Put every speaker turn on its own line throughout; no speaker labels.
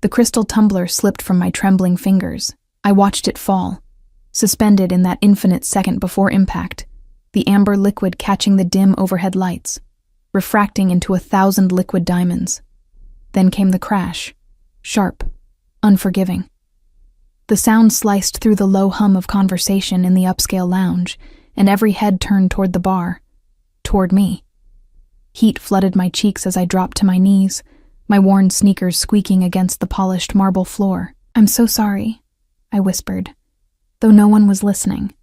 The crystal tumbler slipped from my trembling fingers. I watched it fall, suspended in that infinite second before impact, the amber liquid catching the dim overhead lights, refracting into 1,000 liquid diamonds. Then came the crash, sharp, unforgiving. The sound sliced through the low hum of conversation in the upscale lounge, and every head turned toward the bar, toward me. Heat flooded my cheeks as I dropped to my knees, my worn sneakers squeaking against the polished marble floor. "I'm so sorry," I whispered, though no one was listening.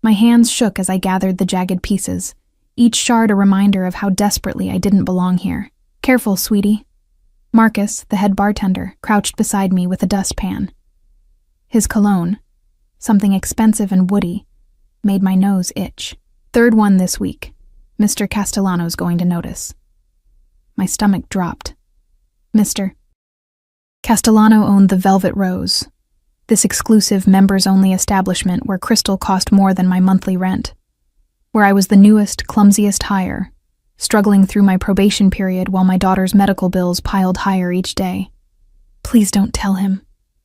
My hands shook as I gathered the jagged pieces, each shard a reminder of how desperately I didn't belong here. "Careful, sweetie." Marcus, the head bartender, crouched beside me with a dustpan. His cologne, something expensive and woody, made my nose itch. "Third one this week. Mr. Castellano's going to notice." My stomach dropped. Mr. Castellano owned the Velvet Rose, this exclusive members-only establishment where crystal cost more than my monthly rent, where I was the newest, clumsiest hire, struggling through my probation period while my daughter's medical bills piled higher each day. "Please don't tell him,"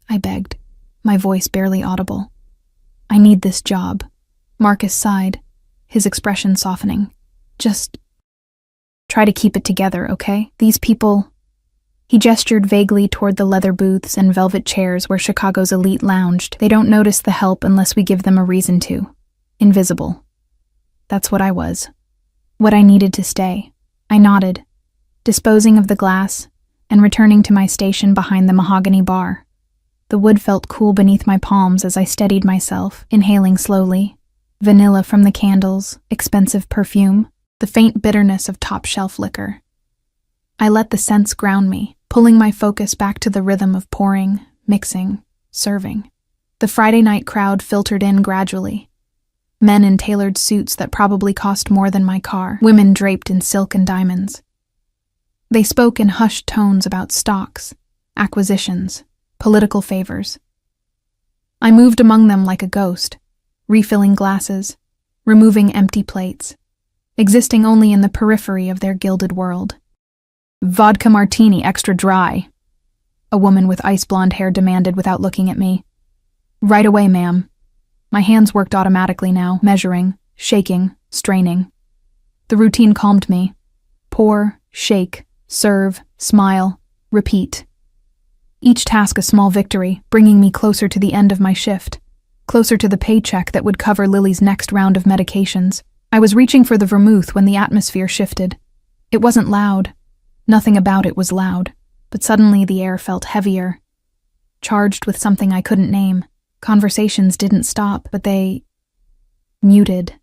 I begged, my voice barely audible. "I need this job." Marcus sighed, his expression softening. "Just try to keep it together, okay? These people—" He gestured vaguely toward the leather booths and velvet chairs where Chicago's elite lounged. "They don't notice the help unless we give them a reason to. Invisible." That's what I was. What I needed to stay. I nodded, disposing of the glass and returning to my station behind the mahogany bar. The wood felt cool beneath my palms as I steadied myself, inhaling slowly. Vanilla from the candles, expensive perfume, the faint bitterness of top-shelf liquor. I let the scents ground me, pulling my focus back to the rhythm of pouring, mixing, serving. The Friday night crowd filtered in gradually. Men in tailored suits that probably cost more than my car, women draped in silk and diamonds. They spoke in hushed tones about stocks, acquisitions, political favors. I moved among them like a ghost, refilling glasses, removing empty plates, existing only in the periphery of their gilded world. "Vodka martini extra dry," a woman with ice-blonde hair demanded without looking at me. "Right away, ma'am." My hands worked automatically now, measuring, shaking, straining. The routine calmed me. Pour, shake, serve, smile, repeat. Each task a small victory, bringing me closer to the end of my shift, closer to the paycheck that would cover Lily's next round of medications. I was reaching for the vermouth when the atmosphere shifted. It wasn't loud. Nothing about it was loud, but suddenly the air felt heavier, charged with something I couldn't name. Conversations didn't stop, but they muted,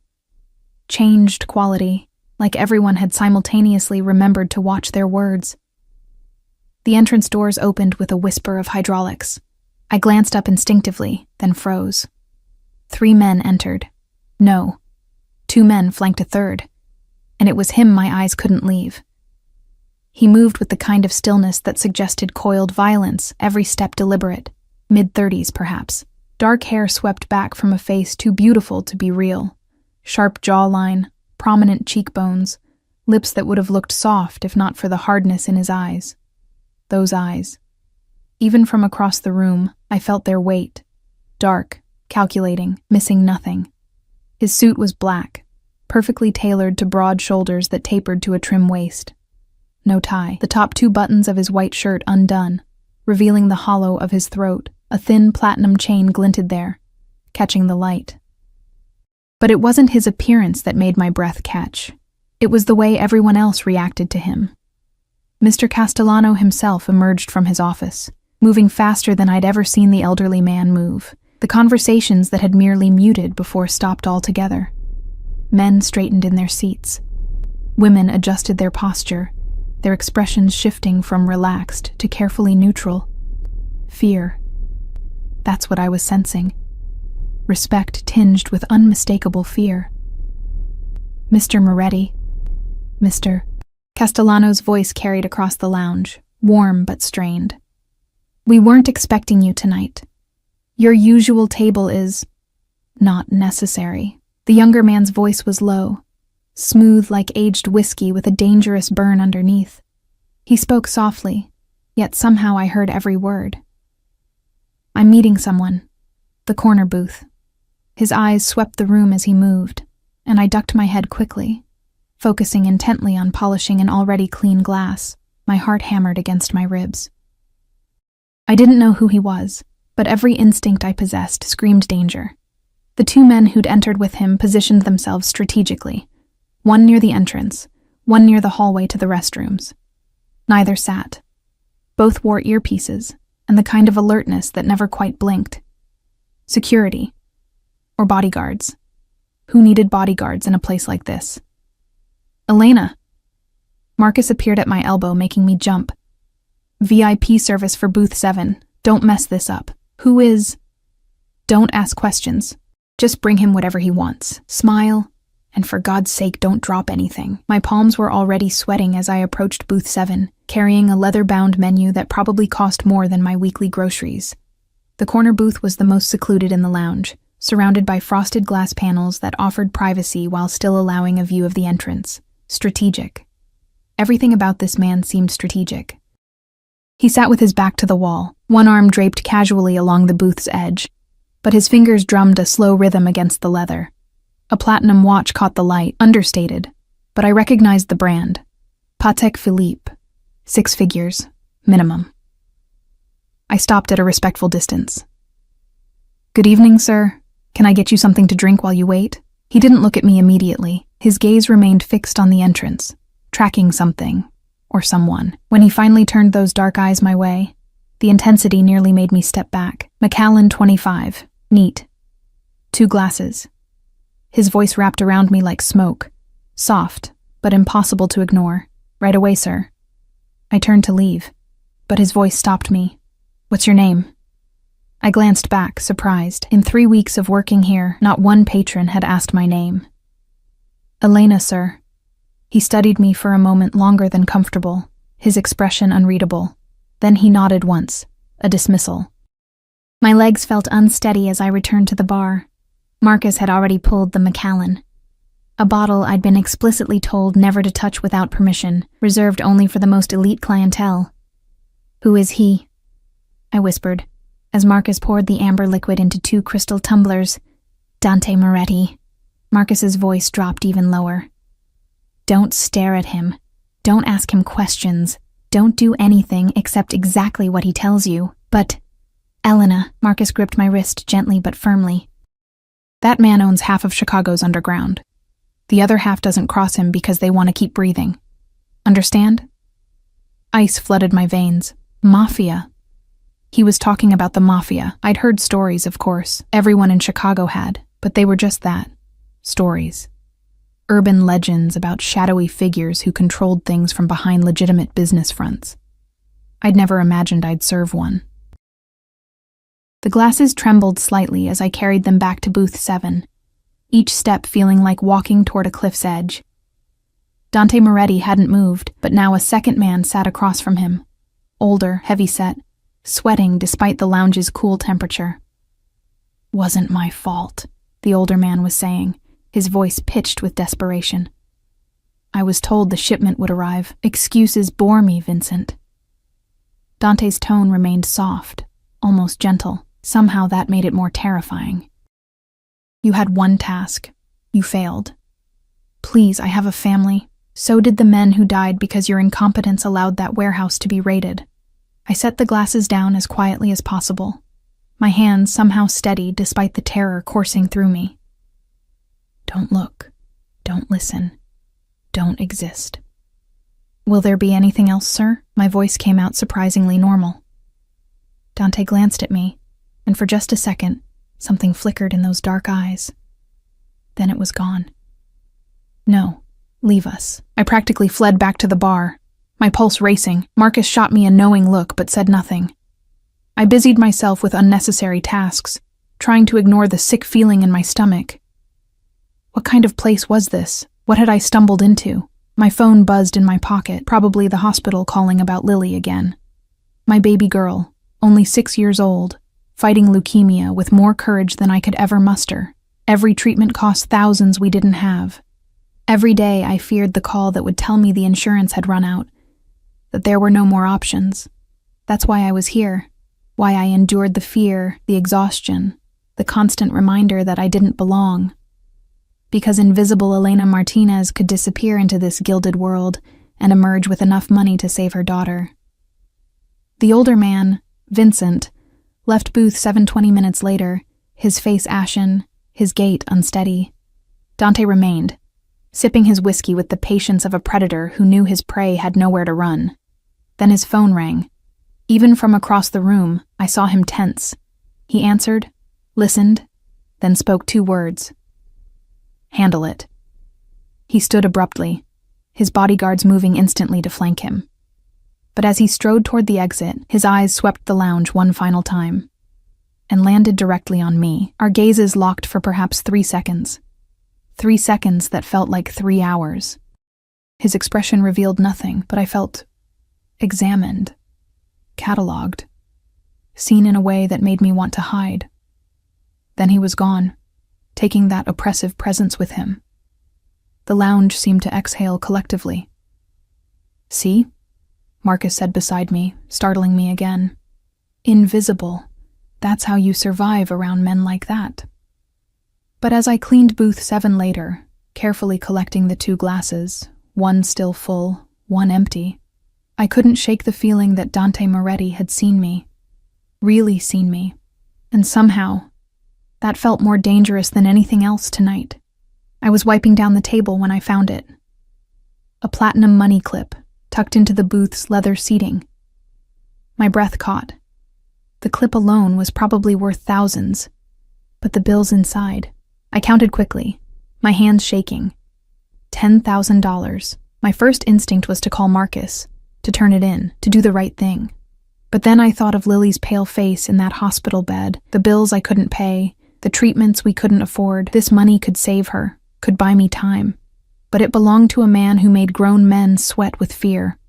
changed quality, like everyone had simultaneously remembered to watch their words. The entrance doors opened with a whisper of hydraulics. I glanced up instinctively, then froze. 3 men entered. No, 2 men flanked a third, and it was him my eyes couldn't leave. He moved with the kind of stillness that suggested coiled violence, every step deliberate, mid-30s perhaps. Dark hair swept back from a face too beautiful to be real. Sharp jawline, prominent cheekbones, lips that would have looked soft if not for the hardness in his eyes. Those eyes. Even from across the room, I felt their weight. Dark, calculating, missing nothing. His suit was black, perfectly tailored to broad shoulders that tapered to a trim waist. No tie, the top 2 buttons of his white shirt undone, revealing the hollow of his throat. A thin platinum chain glinted there, catching the light. But it wasn't his appearance that made my breath catch. It was the way everyone else reacted to him. Mr. Castellano himself emerged from his office, moving faster than I'd ever seen the elderly man move. The conversations that had merely muted before stopped altogether. Men straightened in their seats. Women adjusted their posture, their expressions shifting from relaxed to carefully neutral. Fear. That's what I was sensing. Respect tinged with unmistakable fear. "Mr. Moretti." "Mr." Castellano's voice carried across the lounge, warm but strained. "We weren't expecting you tonight. Your usual table is not necessary." The younger man's voice was low, smooth like aged whiskey with a dangerous burn underneath. He spoke softly, yet somehow I heard every word. "I'm meeting someone." The corner booth. His eyes swept the room as he moved, and I ducked my head quickly, focusing intently on polishing an already clean glass, my heart hammered against my ribs. I didn't know who he was, but every instinct I possessed screamed danger. The two men who'd entered with him positioned themselves strategically, one near the entrance, one near the hallway to the restrooms. Neither sat. Both wore earpieces, and the kind of alertness that never quite blinked. Security. Or bodyguards. Who needed bodyguards in a place like this? "Elena!" Marcus appeared at my elbow, making me jump. "VIP service for booth 7. Don't mess this up. Who is—" "Don't ask questions. Just bring him whatever he wants. Smile, and for God's sake, don't drop anything." My palms were already sweating as I approached booth 7, carrying a leather-bound menu that probably cost more than my weekly groceries. The corner booth was the most secluded in the lounge, surrounded by frosted glass panels that offered privacy while still allowing a view of the entrance. Strategic. Everything about this man seemed strategic. He sat with his back to the wall, one arm draped casually along the booth's edge, but his fingers drummed a slow rhythm against the leather. A platinum watch caught the light, understated, but I recognized the brand. Patek Philippe. 6 figures, minimum. I stopped at a respectful distance. "Good evening, sir. Can I get you something to drink while you wait?" He didn't look at me immediately. His gaze remained fixed on the entrance, tracking something, or someone. When he finally turned those dark eyes my way, the intensity nearly made me step back. "Macallan 25. Neat. 2 glasses." His voice wrapped around me like smoke. Soft, but impossible to ignore. "Right away, sir." I turned to leave, but his voice stopped me. "What's your name?" I glanced back, surprised. In 3 weeks of working here, not one patron had asked my name. "Elena, sir." He studied me for a moment longer than comfortable, his expression unreadable. Then he nodded once, a dismissal. My legs felt unsteady as I returned to the bar. Marcus had already pulled the Macallan, a bottle I'd been explicitly told never to touch without permission, reserved only for the most elite clientele. "Who is he?" I whispered, as Marcus poured the amber liquid into 2 crystal tumblers. "Dante Moretti." Marcus's voice dropped even lower. "Don't stare at him. Don't ask him questions. Don't do anything except exactly what he tells you. But, Elena," Marcus gripped my wrist gently but firmly. "That man owns half of Chicago's underground. The other half doesn't cross him because they want to keep breathing. Understand?" Ice flooded my veins. Mafia. He was talking about the Mafia. I'd heard stories, of course. Everyone in Chicago had, but they were just that. Stories. Urban legends about shadowy figures who controlled things from behind legitimate business fronts. I'd never imagined I'd serve one. The glasses trembled slightly as I carried them back to booth 7, each step feeling like walking toward a cliff's edge. Dante Moretti hadn't moved, but now a second man sat across from him. Older, heavy-set, sweating despite the lounge's cool temperature. "Wasn't my fault," the older man was saying, his voice pitched with desperation. "I was told the shipment would arrive. Excuses bore me, Vincent." Dante's tone remained soft, almost gentle. Somehow that made it more terrifying. "You had one task. You failed. Please, I have a family. So did the men who died because your incompetence allowed that warehouse to be raided." I set the glasses down as quietly as possible, my hands somehow steady despite the terror coursing through me. "Don't look. Don't listen. Don't exist." "Will there be anything else, sir?" My voice came out surprisingly normal. Dante glanced at me, and for just a second, something flickered in those dark eyes. Then it was gone. "No, leave us." I practically fled back to the bar, my pulse racing. Marcus shot me a knowing look but said nothing. I busied myself with unnecessary tasks, trying to ignore the sick feeling in my stomach. What kind of place was this? What had I stumbled into? My phone buzzed in my pocket, probably the hospital calling about Lily again. My baby girl, only 6 years old, fighting leukemia with more courage than I could ever muster. Every treatment cost thousands we didn't have. Every day I feared the call that would tell me the insurance had run out, that there were no more options. That's why I was here. Why I endured the fear, the exhaustion, the constant reminder that I didn't belong. Because invisible Elena Martinez could disappear into this gilded world and emerge with enough money to save her daughter. The older man, Vincent, left booth 7:20 minutes later, his face ashen, his gait unsteady. Dante remained, sipping his whiskey with the patience of a predator who knew his prey had nowhere to run. Then his phone rang. Even from across the room, I saw him tense. He answered, listened, then spoke 2 words. "Handle it." He stood abruptly, his bodyguards moving instantly to flank him. But as he strode toward the exit, his eyes swept the lounge one final time and landed directly on me. Our gazes locked for perhaps 3 seconds. 3 seconds that felt like 3 hours. His expression revealed nothing, but I felt examined, catalogued, seen in a way that made me want to hide. Then he was gone, taking that oppressive presence with him. The lounge seemed to exhale collectively. "See?" Marcus said beside me, startling me again. "Invisible. That's how you survive around men like that." But as I cleaned booth 7 later, carefully collecting the 2 glasses, one still full, one empty, I couldn't shake the feeling that Dante Moretti had seen me, really seen me, and somehow, that felt more dangerous than anything else tonight. I was wiping down the table when I found it. A platinum money clip, tucked into the booth's leather seating. My breath caught. The clip alone was probably worth thousands, but the bills inside. I counted quickly, my hands shaking. $10,000. My first instinct was to call Marcus, to turn it in, to do the right thing. But then I thought of Lily's pale face in that hospital bed, the bills I couldn't pay, the treatments we couldn't afford. This money could save her, could buy me time. But it belonged to a man who made grown men sweat with fear.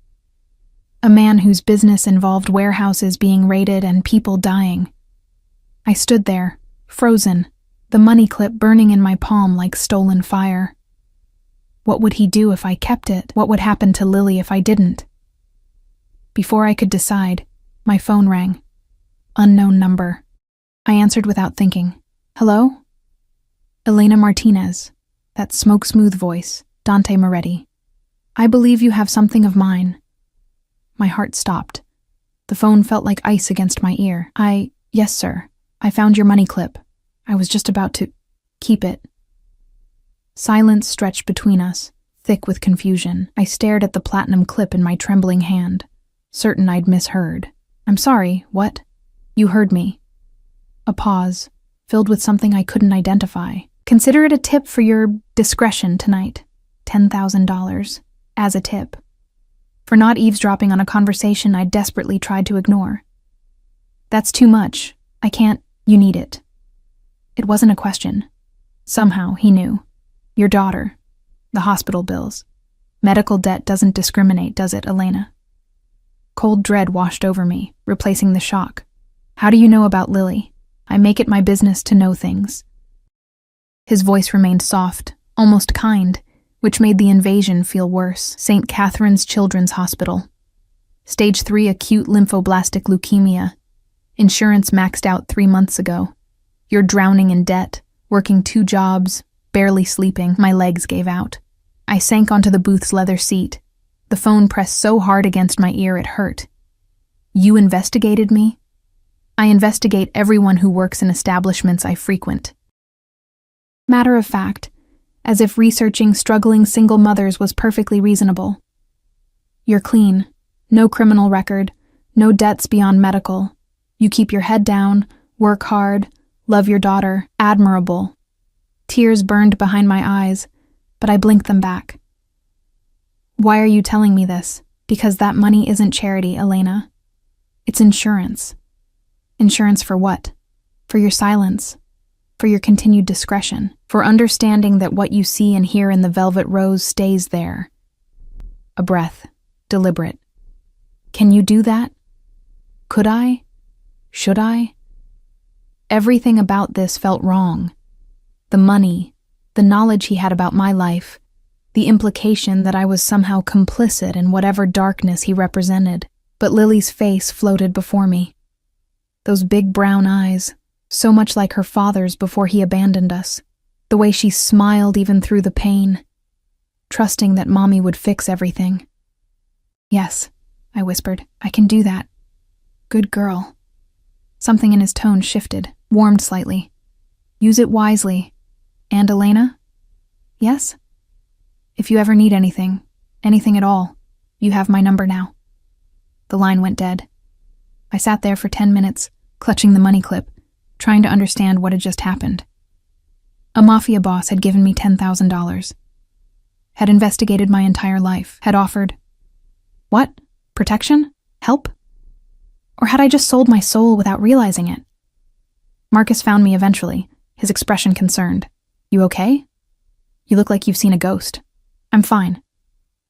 A man whose business involved warehouses being raided and people dying. I stood there, frozen, the money clip burning in my palm like stolen fire. What would he do if I kept it? What would happen to Lily if I didn't? Before I could decide, my phone rang. Unknown number. I answered without thinking. "Hello?" Elena Martinez. That smoke-smooth voice. Dante Moretti. "I believe you have something of mine." My heart stopped. The phone felt like ice against my ear. Yes, sir. I found your money clip. I was just about to keep it." Silence stretched between us, thick with confusion. I stared at the platinum clip in my trembling hand, certain I'd misheard. "I'm sorry, what?" "You heard me." A pause, filled with something I couldn't identify. "Consider it a tip for your discretion tonight. $10,000, as a tip. For not eavesdropping on a conversation I desperately tried to ignore." "That's too much. I can't. You need it." It wasn't a question. Somehow, he knew. "Your daughter. The hospital bills. Medical debt doesn't discriminate, does it, Elena?" Cold dread washed over me, replacing the shock. "How do you know about Lily? I make it my business to know things." His voice remained soft, almost kind, which made the invasion feel worse. "St. Catherine's Children's Hospital. Stage 3 acute lymphoblastic leukemia. Insurance maxed out 3 months ago. You're drowning in debt, working 2 jobs, barely sleeping." My legs gave out. I sank onto the booth's leather seat. The phone pressed so hard against my ear it hurt. "You investigated me?" "I investigate everyone who works in establishments I frequent." Matter of fact, as if researching struggling single mothers was perfectly reasonable. "You're clean. No criminal record. No debts beyond medical. You keep your head down, work hard, love your daughter. Admirable." Tears burned behind my eyes, but I blinked them back. "Why are you telling me this?" "Because that money isn't charity, Elena. It's insurance." "Insurance for what?" "For your silence. For your continued discretion. For understanding that what you see and hear in the Velvet Rose stays there." A breath, deliberate. "Can you do that? Could I? Should I?" Everything about this felt wrong. The money, the knowledge he had about my life, the implication that I was somehow complicit in whatever darkness he represented. But Lily's face floated before me. Those big brown eyes, so much like her father's before he abandoned us. The way she smiled even through the pain, trusting that Mommy would fix everything. "Yes," I whispered, "I can do that. Good girl." Something in his tone shifted, warmed slightly. "Use it wisely. And Elena?" "Yes?" "If you ever need anything at all, you have my number now." The line went dead. I sat there for 10 minutes, clutching the money clip, trying to understand what had just happened. A Mafia boss had given me $10,000. Had investigated my entire life, had offered... What? Protection? Help? Or had I just sold my soul without realizing it? Marcus found me eventually, his expression concerned. "You okay? You look like you've seen a ghost." "I'm fine."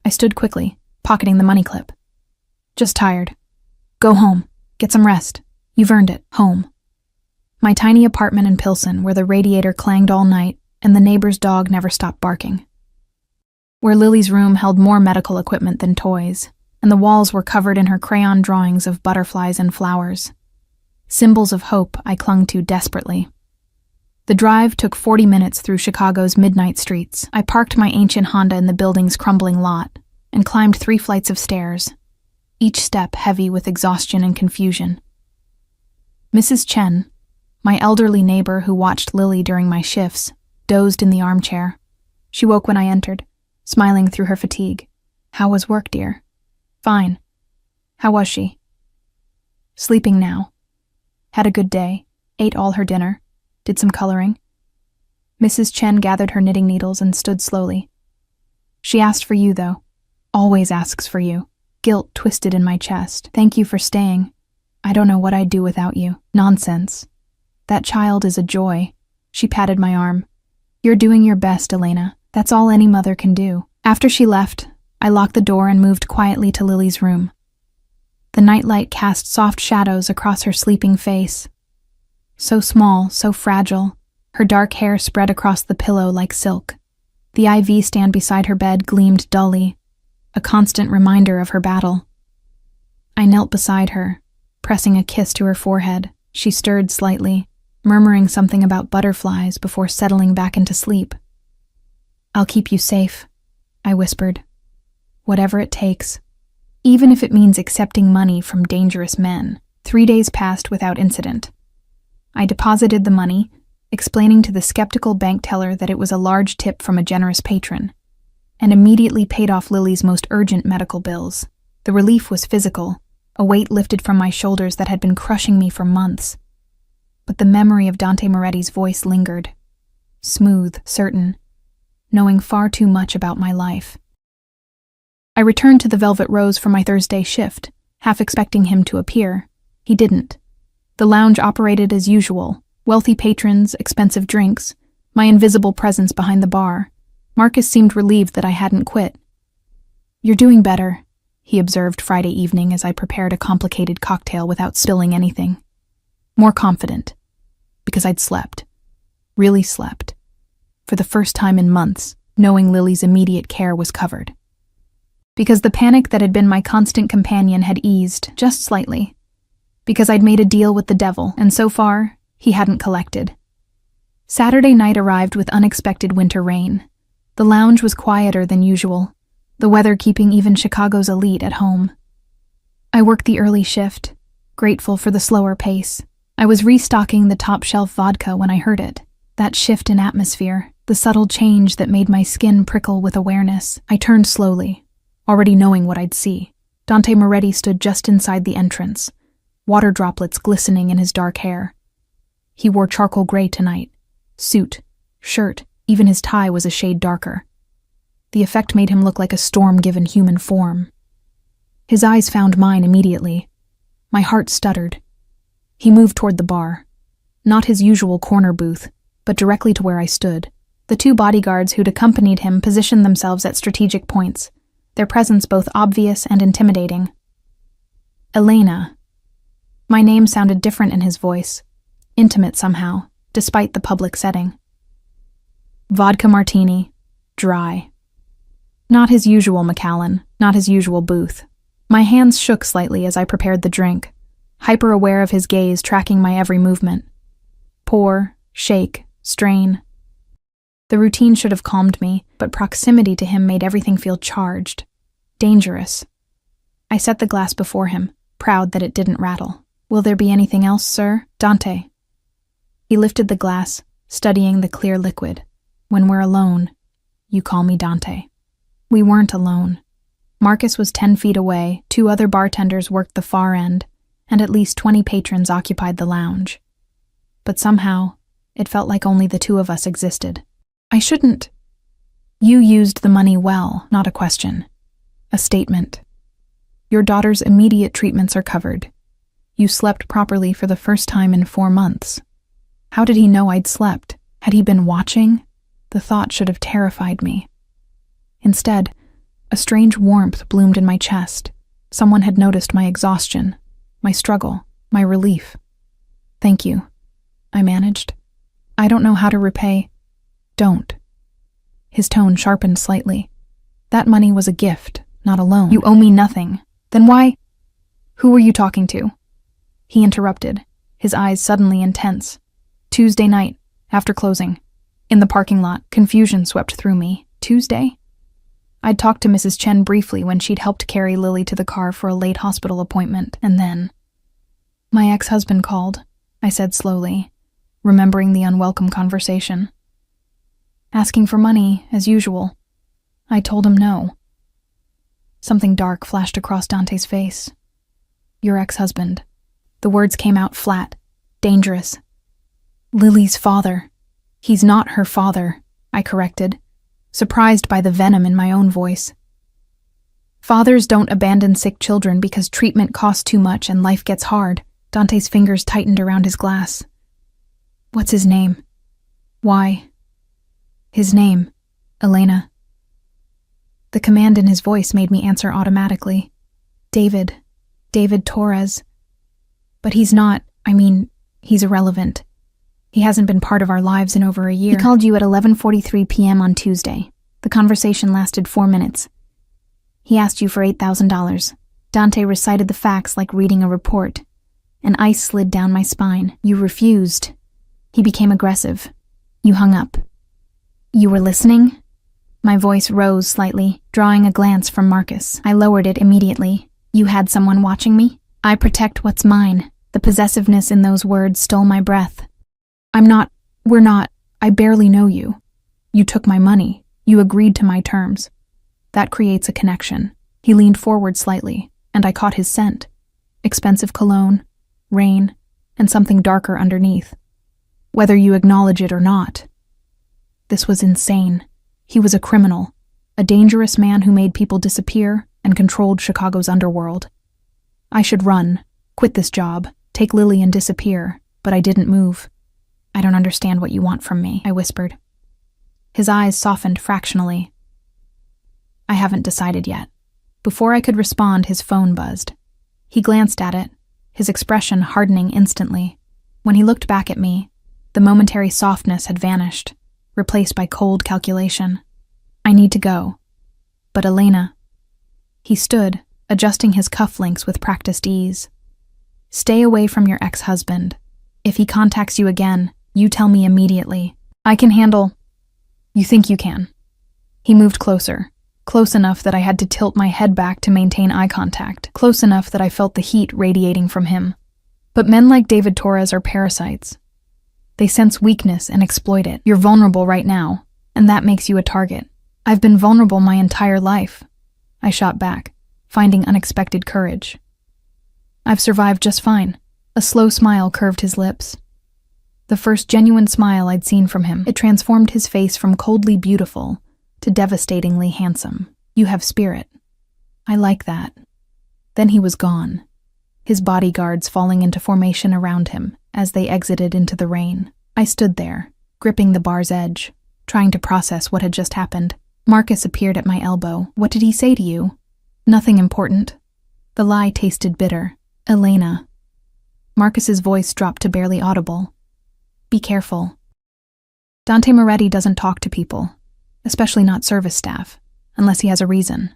I stood quickly, pocketing the money clip. "Just tired. Go home. Get some rest. You've earned it. Home." My tiny apartment in Pilsen, where the radiator clanged all night and the neighbor's dog never stopped barking. Where Lily's room held more medical equipment than toys, and the walls were covered in her crayon drawings of butterflies and flowers. Symbols of hope I clung to desperately. The drive took 40 minutes through Chicago's midnight streets. I parked my ancient Honda in the building's crumbling lot and climbed 3 flights of stairs, each step heavy with exhaustion and confusion. Mrs. Chen, my elderly neighbor who watched Lily during my shifts, dozed in the armchair. She woke when I entered, smiling through her fatigue. "How was work, dear?" "Fine." "How was she?" "Sleeping now. Had a good day, ate all her dinner, did some coloring." Mrs. Chen gathered her knitting needles and stood slowly. "She asked for you, though. Always asks for you." Guilt twisted in my chest. "Thank you for staying. I don't know what I'd do without you." "Nonsense. That child is a joy." She patted my arm. "You're doing your best, Elena. That's all any mother can do." After she left, I locked the door and moved quietly to Lily's room. The nightlight cast soft shadows across her sleeping face. So small, so fragile, her dark hair spread across the pillow like silk. The IV stand beside her bed gleamed dully, a constant reminder of her battle. I knelt beside her, pressing a kiss to her forehead. She stirred slightly, murmuring something about butterflies before settling back into sleep. "I'll keep you safe," I whispered. "Whatever it takes. Even if it means accepting money from dangerous men." 3 days passed without incident. I deposited the money, explaining to the skeptical bank teller that it was a large tip from a generous patron, and immediately paid off Lily's most urgent medical bills. The relief was physical, a weight lifted from my shoulders that had been crushing me for months. But the memory of Dante Moretti's voice lingered, smooth, certain, knowing far too much about my life. I returned to the Velvet Rose for my Thursday shift, half expecting him to appear. He didn't. The lounge operated as usual, wealthy patrons, expensive drinks, my invisible presence behind the bar. Marcus seemed relieved that I hadn't quit. "You're doing better," he observed Friday evening as I prepared a complicated cocktail without spilling anything. More confident, because I'd slept. Really slept. For the first time in months, knowing Lily's immediate care was covered. Because the panic that had been my constant companion had eased, just slightly. Because I'd made a deal with the devil, and so far, he hadn't collected. Saturday night arrived with unexpected winter rain. The lounge was quieter than usual, the weather keeping even Chicago's elite at home. I worked the early shift, grateful for the slower pace. I was restocking the top-shelf vodka when I heard it. That shift in atmosphere, the subtle change that made my skin prickle with awareness. I turned slowly, already knowing what I'd see. Dante Moretti stood just inside the entrance, water droplets glistening in his dark hair. He wore charcoal gray tonight. Suit, shirt, even his tie was a shade darker. The effect made him look like a storm given human form. His eyes found mine immediately. My heart stuttered. He moved toward the bar. Not his usual corner booth, but directly to where I stood. The 2 bodyguards who'd accompanied him positioned themselves at strategic points, their presence both obvious and intimidating. "Elena." My name sounded different in his voice, intimate somehow, despite the public setting. Vodka martini, dry. Not his usual Macallan, not his usual booth. My hands shook slightly as I prepared the drink, hyper-aware of his gaze tracking my every movement. Pour, shake, strain. The routine should have calmed me, but proximity to him made everything feel charged, dangerous. I set the glass before him, proud that it didn't rattle. "Will there be anything else, sir?" "Dante." He lifted the glass, studying the clear liquid. "When we're alone, you call me Dante." We weren't alone. Marcus was 10 feet away, 2 other bartenders worked the far end, and at least 20 patrons occupied the lounge. But somehow, it felt like only the 2 of us existed. "I shouldn't." "You used the money well, not a question. A statement. Your daughter's immediate treatments are covered. You slept properly for the first time in 4 months. How did he know I'd slept? Had he been watching? The thought should have terrified me. Instead, a strange warmth bloomed in my chest. Someone had noticed my exhaustion, my struggle, my relief. "Thank you," I managed. "I don't know how to repay." "Don't." His tone sharpened slightly. "That money was a gift, not a loan. You owe me nothing. Then why—" "Who were you talking to?" He interrupted, his eyes suddenly intense. "Tuesday night, after closing. In the parking lot, confusion swept through me. Tuesday? I'd talked to Mrs. Chen briefly when she'd helped carry Lily to the car for a late hospital appointment, and then— "My ex-husband called," I said slowly, remembering the unwelcome conversation. "Asking for money, as usual. I told him no." Something dark flashed across Dante's face. "Your ex-husband." The words came out flat, dangerous. "Lily's father." "He's not her father," I corrected, surprised by the venom in my own voice. "Fathers don't abandon sick children because treatment costs too much and life gets hard." Dante's fingers tightened around his glass. "What's his name?" "Why?" "His name, Elena." The command in his voice made me answer automatically. David Torres. But he's not, he's irrelevant. He hasn't been part of our lives in over a year. He called you at 11:43 p.m. on Tuesday. The conversation lasted 4 minutes. He asked you for $8,000. Dante recited the facts like reading a report. An ice slid down my spine. You refused. He became aggressive. You hung up. You were listening? My voice rose slightly, drawing a glance from Marcus. I lowered it immediately. You had someone watching me? I protect what's mine. The possessiveness in those words stole my breath. We're not, I barely know you. You took my money. You agreed to my terms. That creates a connection. He leaned forward slightly, and I caught his scent. Expensive cologne, rain, and something darker underneath. Whether you acknowledge it or not. This was insane. He was a criminal, a dangerous man who made people disappear and controlled Chicago's underworld. I should run, quit this job, take Lily and disappear, but I didn't move. "I don't understand what you want from me," I whispered. His eyes softened fractionally. "I haven't decided yet." Before I could respond, his phone buzzed. He glanced at it, his expression hardening instantly. When he looked back at me, the momentary softness had vanished, replaced by cold calculation. "I need to go." "But Elena—" He stood, adjusting his cufflinks with practiced ease. "Stay away from your ex-husband. If he contacts you again, you tell me immediately. I can handle—" "You think you can?" He moved closer, close enough that I had to tilt my head back to maintain eye contact, close enough that I felt the heat radiating from him. But men like David Torres are parasites. They sense weakness and exploit it. You're vulnerable right now, and that makes you a target. I've been vulnerable my entire life. I shot back, finding unexpected courage. I've survived just fine. A slow smile curved his lips. The first genuine smile I'd seen from him. It transformed his face from coldly beautiful to devastatingly handsome. You have spirit. I like that. Then he was gone, his bodyguards falling into formation around him as they exited into the rain. I stood there, gripping the bar's edge, trying to process what had just happened. Marcus appeared at my elbow. "What did he say to you?" "Nothing important." The lie tasted bitter. "Elena." Marcus's voice dropped to barely audible. "Be careful. Dante Moretti doesn't talk to people, especially not service staff, unless he has a reason.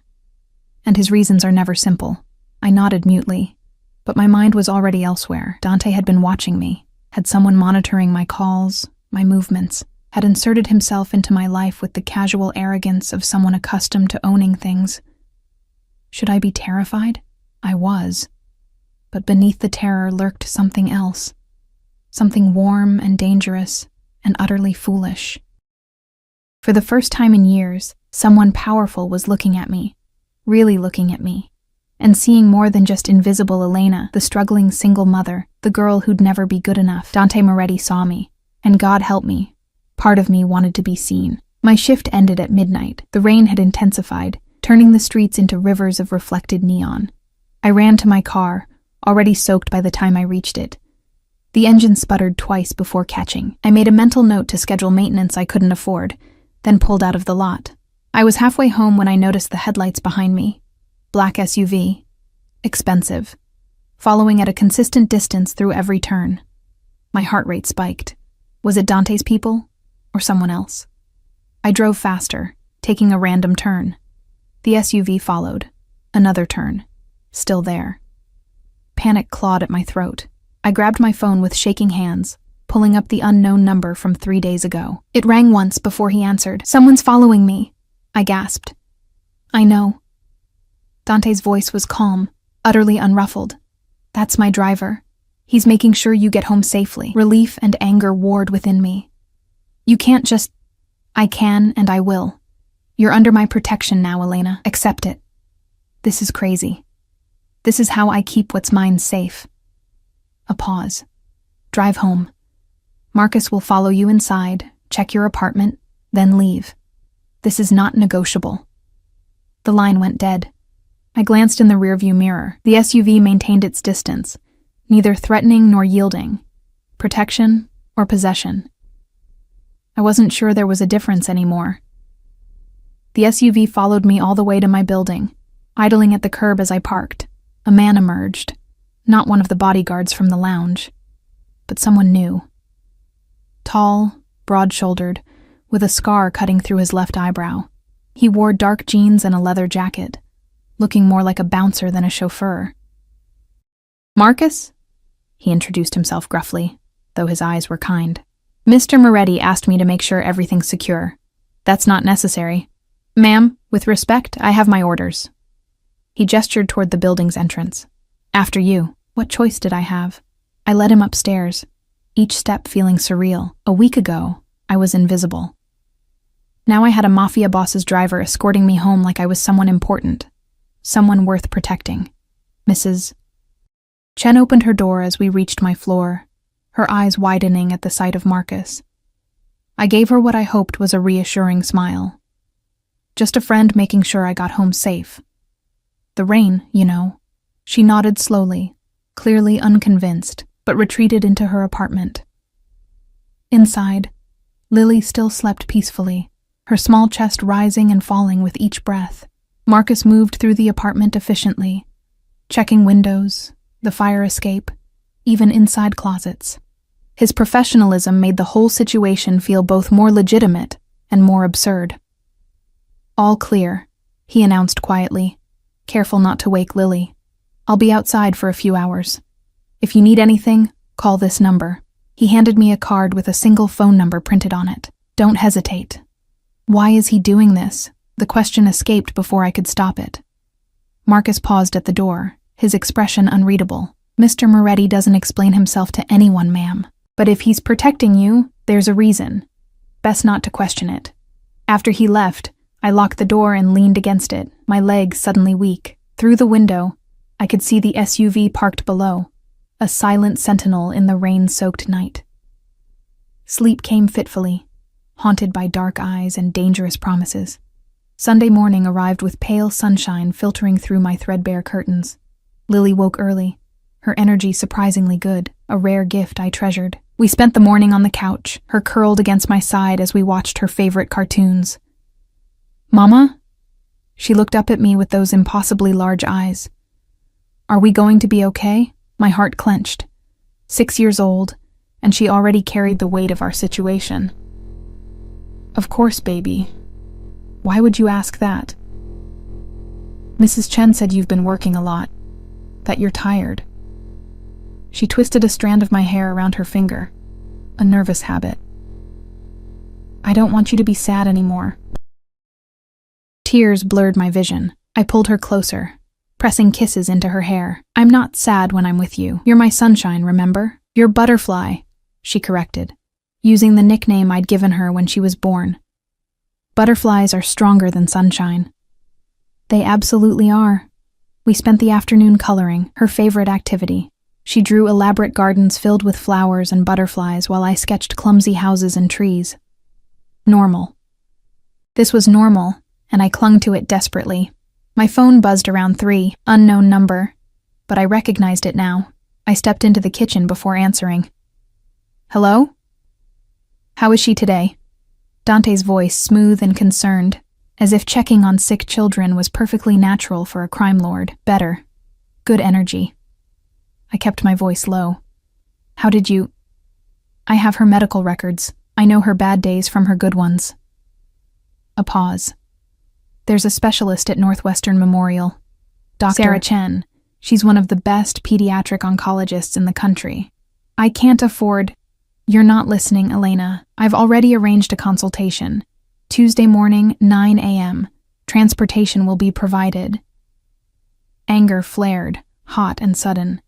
And his reasons are never simple. I nodded mutely, but my mind was already elsewhere. Dante had been watching me, had someone monitoring my calls, my movements, had inserted himself into my life with the casual arrogance of someone accustomed to owning things. Should I be terrified? I was. But beneath the terror lurked something else. Something warm and dangerous and utterly foolish. For the first time in years, someone powerful was looking at me, really looking at me, and seeing more than just invisible Elena, the struggling single mother, the girl who'd never be good enough. Dante Moretti saw me, and God help me, part of me wanted to be seen. My shift ended at midnight. The rain had intensified, turning the streets into rivers of reflected neon. I ran to my car, already soaked by the time I reached it. The engine sputtered twice before catching. I made a mental note to schedule maintenance I couldn't afford, then pulled out of the lot. I was halfway home when I noticed the headlights behind me. Black SUV. Expensive. Following at a consistent distance through every turn. My heart rate spiked. Was it Dante's people? Or someone else? I drove faster, taking a random turn. The SUV followed. Another turn. Still there. Panic clawed at my throat. I grabbed my phone with shaking hands, pulling up the unknown number from 3 days ago. It rang once before he answered. "Someone's following me," I gasped. "I know." Dante's voice was calm, utterly unruffled. "That's my driver. He's making sure you get home safely." Relief and anger warred within me. "You can't just—" "I can and I will. You're under my protection now, Elena. Accept it. This is crazy. This is how I keep what's mine safe." A pause. "Drive home. Marcus will follow you inside, check your apartment, then leave. This is not negotiable." The line went dead. I glanced in the rearview mirror. The SUV maintained its distance, neither threatening nor yielding. Protection or possession. I wasn't sure there was a difference anymore. The SUV followed me all the way to my building, idling at the curb as I parked. A man emerged. Not one of the bodyguards from the lounge, but someone new. Tall, broad-shouldered, with a scar cutting through his left eyebrow. He wore dark jeans and a leather jacket, looking more like a bouncer than a chauffeur. "Marcus?" He introduced himself gruffly, though his eyes were kind. "Mr. Moretti asked me to make sure everything's secure. That's not necessary. Ma'am, with respect, I have my orders." He gestured toward the building's entrance. "After you." What choice did I have? I led him upstairs, each step feeling surreal. A week ago, I was invisible. Now I had a Mafia boss's driver escorting me home like I was someone important, someone worth protecting. Mrs. Chen opened her door as we reached my floor, her eyes widening at the sight of Marcus. I gave her what I hoped was a reassuring smile. Just a friend making sure I got home safe. The rain, you know. She nodded slowly, clearly unconvinced, but retreated into her apartment. Inside, Lily still slept peacefully, her small chest rising and falling with each breath. Marcus moved through the apartment efficiently, checking windows, the fire escape, even inside closets. His professionalism made the whole situation feel both more legitimate and more absurd. "All clear," he announced quietly, careful not to wake Lily. "I'll be outside for a few hours. If you need anything, call this number." He handed me a card with a single phone number printed on it. "Don't hesitate." Why is he doing this? The question escaped before I could stop it. Marcus paused at the door, his expression unreadable. "Mr. Moretti doesn't explain himself to anyone, ma'am. But if he's protecting you, there's a reason. Best not to question it." After he left, I locked the door and leaned against it, my legs suddenly weak. Through the window, I could see the SUV parked below, a silent sentinel in the rain-soaked night. Sleep came fitfully, haunted by dark eyes and dangerous promises. Sunday morning arrived with pale sunshine filtering through my threadbare curtains. Lily woke early, her energy surprisingly good, a rare gift I treasured. We spent the morning on the couch, her curled against my side as we watched her favorite cartoons. "Mama?" She looked up at me with those impossibly large eyes. "Are we going to be okay?" My heart clenched. 6 years old, and she already carried the weight of our situation. "Of course, baby. Why would you ask that?" "Mrs. Chen said you've been working a lot. that you're tired. She twisted a strand of my hair around her finger. A nervous habit. I don't want you to be sad anymore. Tears blurred my vision. I pulled her closer, pressing kisses into her hair. I'm not sad when I'm with you. You're my sunshine, remember? You're Butterfly, she corrected, using the nickname I'd given her when she was born. Butterflies are stronger than sunshine. They absolutely are. We spent the afternoon coloring, her favorite activity. She drew elaborate gardens filled with flowers and butterflies while I sketched clumsy houses and trees. Normal. This was normal, and I clung to it desperately. My phone buzzed around 3, unknown number, but I recognized it now. I stepped into the kitchen before answering. Hello? How is she today? Dante's voice smooth and concerned, as if checking on sick children was perfectly natural for a crime lord. Better. Good energy. I kept my voice low. How did you... I have her medical records. I know her bad days from her good ones. A pause. There's a specialist at Northwestern Memorial. Dr. Sarah Chen. She's one of the best pediatric oncologists in the country. I can't afford... You're not listening, Elena. I've already arranged a consultation. Tuesday morning, 9 a.m. Transportation will be provided. Anger flared, hot and sudden.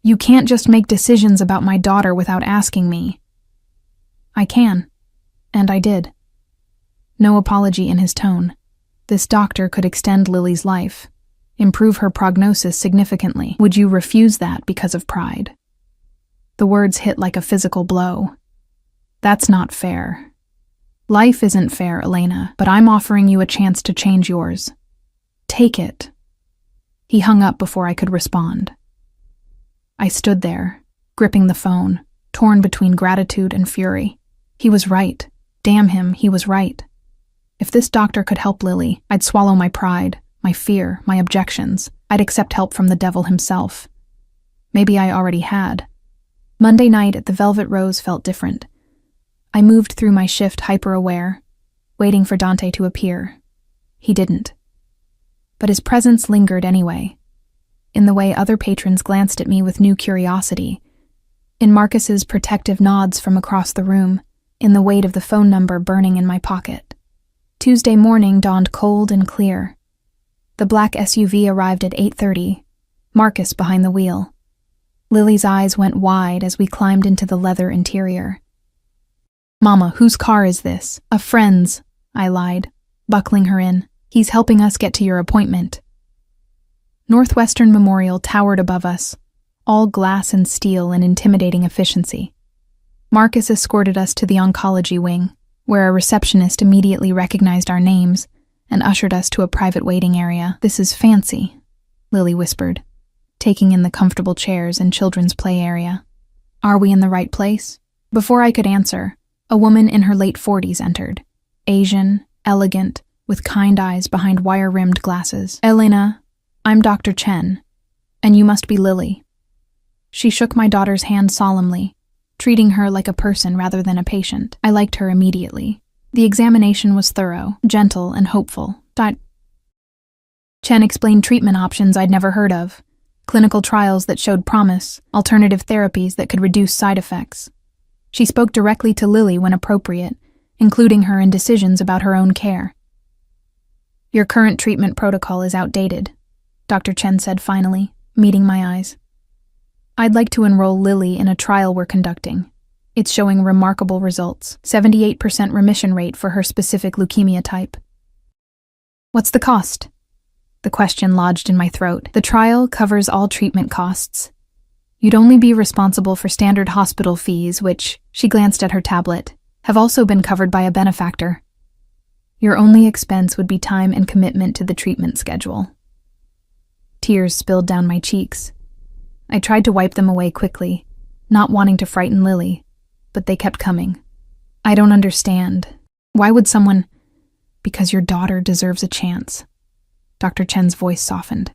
You can't just make decisions about my daughter without asking me. I can. And I did. No apology in his tone. This doctor could extend Lily's life, improve her prognosis significantly. Would you refuse that because of pride? The words hit like a physical blow. That's not fair. Life isn't fair, Elena, but I'm offering you a chance to change yours. Take it. He hung up before I could respond. I stood there, gripping the phone, torn between gratitude and fury. He was right. Damn him, he was right. If this doctor could help Lily, I'd swallow my pride, my fear, my objections. I'd accept help from the devil himself. Maybe I already had. Monday night at the Velvet Rose felt different. I moved through my shift hyper-aware, waiting for Dante to appear. He didn't. But his presence lingered anyway, in the way other patrons glanced at me with new curiosity, in Marcus's protective nods from across the room, in the weight of the phone number burning in my pocket. Tuesday morning dawned cold and clear. The black SUV arrived at 8:30, Marcus behind the wheel. Lily's eyes went wide as we climbed into the leather interior. Mama, whose car is this? A friend's, I lied, buckling her in. He's helping us get to your appointment. Northwestern Memorial towered above us, all glass and steel in intimidating efficiency. Marcus escorted us to the oncology wing, where a receptionist immediately recognized our names and ushered us to a private waiting area. This is fancy, Lily whispered, taking in the comfortable chairs and children's play area. Are we in the right place? Before I could answer, a woman in her late 40s entered, Asian, elegant, with kind eyes behind wire-rimmed glasses. Elena, I'm Dr. Chen, and you must be Lily. She shook my daughter's hand solemnly, treating her like a person rather than a patient. I liked her immediately. The examination was thorough, gentle, and hopeful. Chen explained treatment options I'd never heard of, clinical trials that showed promise, alternative therapies that could reduce side effects. She spoke directly to Lily when appropriate, including her in decisions about her own care. Your current treatment protocol is outdated, Dr. Chen said finally, meeting my eyes. I'd like to enroll Lily in a trial we're conducting. It's showing remarkable results, 78% remission rate for her specific leukemia type. What's the cost? The question lodged in my throat. The trial covers all treatment costs. You'd only be responsible for standard hospital fees, which, she glanced at her tablet, have also been covered by a benefactor. Your only expense would be time and commitment to the treatment schedule. Tears spilled down my cheeks. I tried to wipe them away quickly, not wanting to frighten Lily, but they kept coming. I don't understand. Why would someone... Because your daughter deserves a chance. Dr. Chen's voice softened.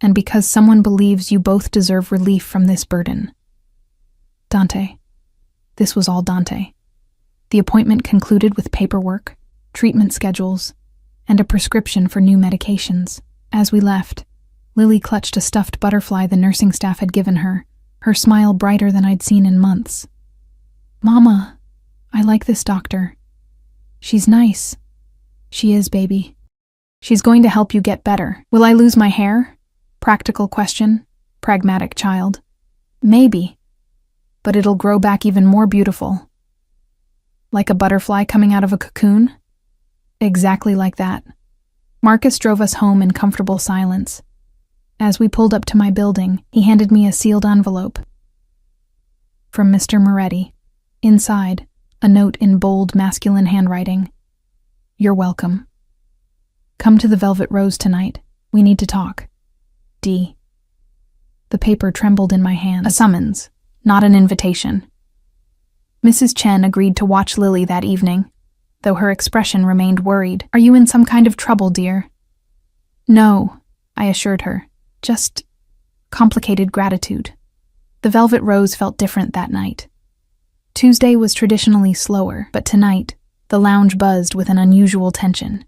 And because someone believes you both deserve relief from this burden. Dante. This was all Dante. The appointment concluded with paperwork, treatment schedules, and a prescription for new medications. As we left, Lily clutched a stuffed butterfly the nursing staff had given her, her smile brighter than I'd seen in months. "Mama, I like this doctor. She's nice." "She is, baby. She's going to help you get better." "Will I lose my hair?" Practical question. Pragmatic child. "Maybe. But it'll grow back even more beautiful." "Like a butterfly coming out of a cocoon?" "Exactly like that." Marcus drove us home in comfortable silence. As we pulled up to my building, he handed me a sealed envelope. From Mr. Moretti. Inside, a note in bold, masculine handwriting. "You're welcome. Come to the Velvet Rose tonight. We need to talk. D." The paper trembled in my hand. A summons, not an invitation. Mrs. Chen agreed to watch Lily that evening, though her expression remained worried. "Are you in some kind of trouble, dear?" "No," I assured her. "Just complicated gratitude." The Velvet Rose felt different that night. Tuesday was traditionally slower, but tonight, the lounge buzzed with an unusual tension.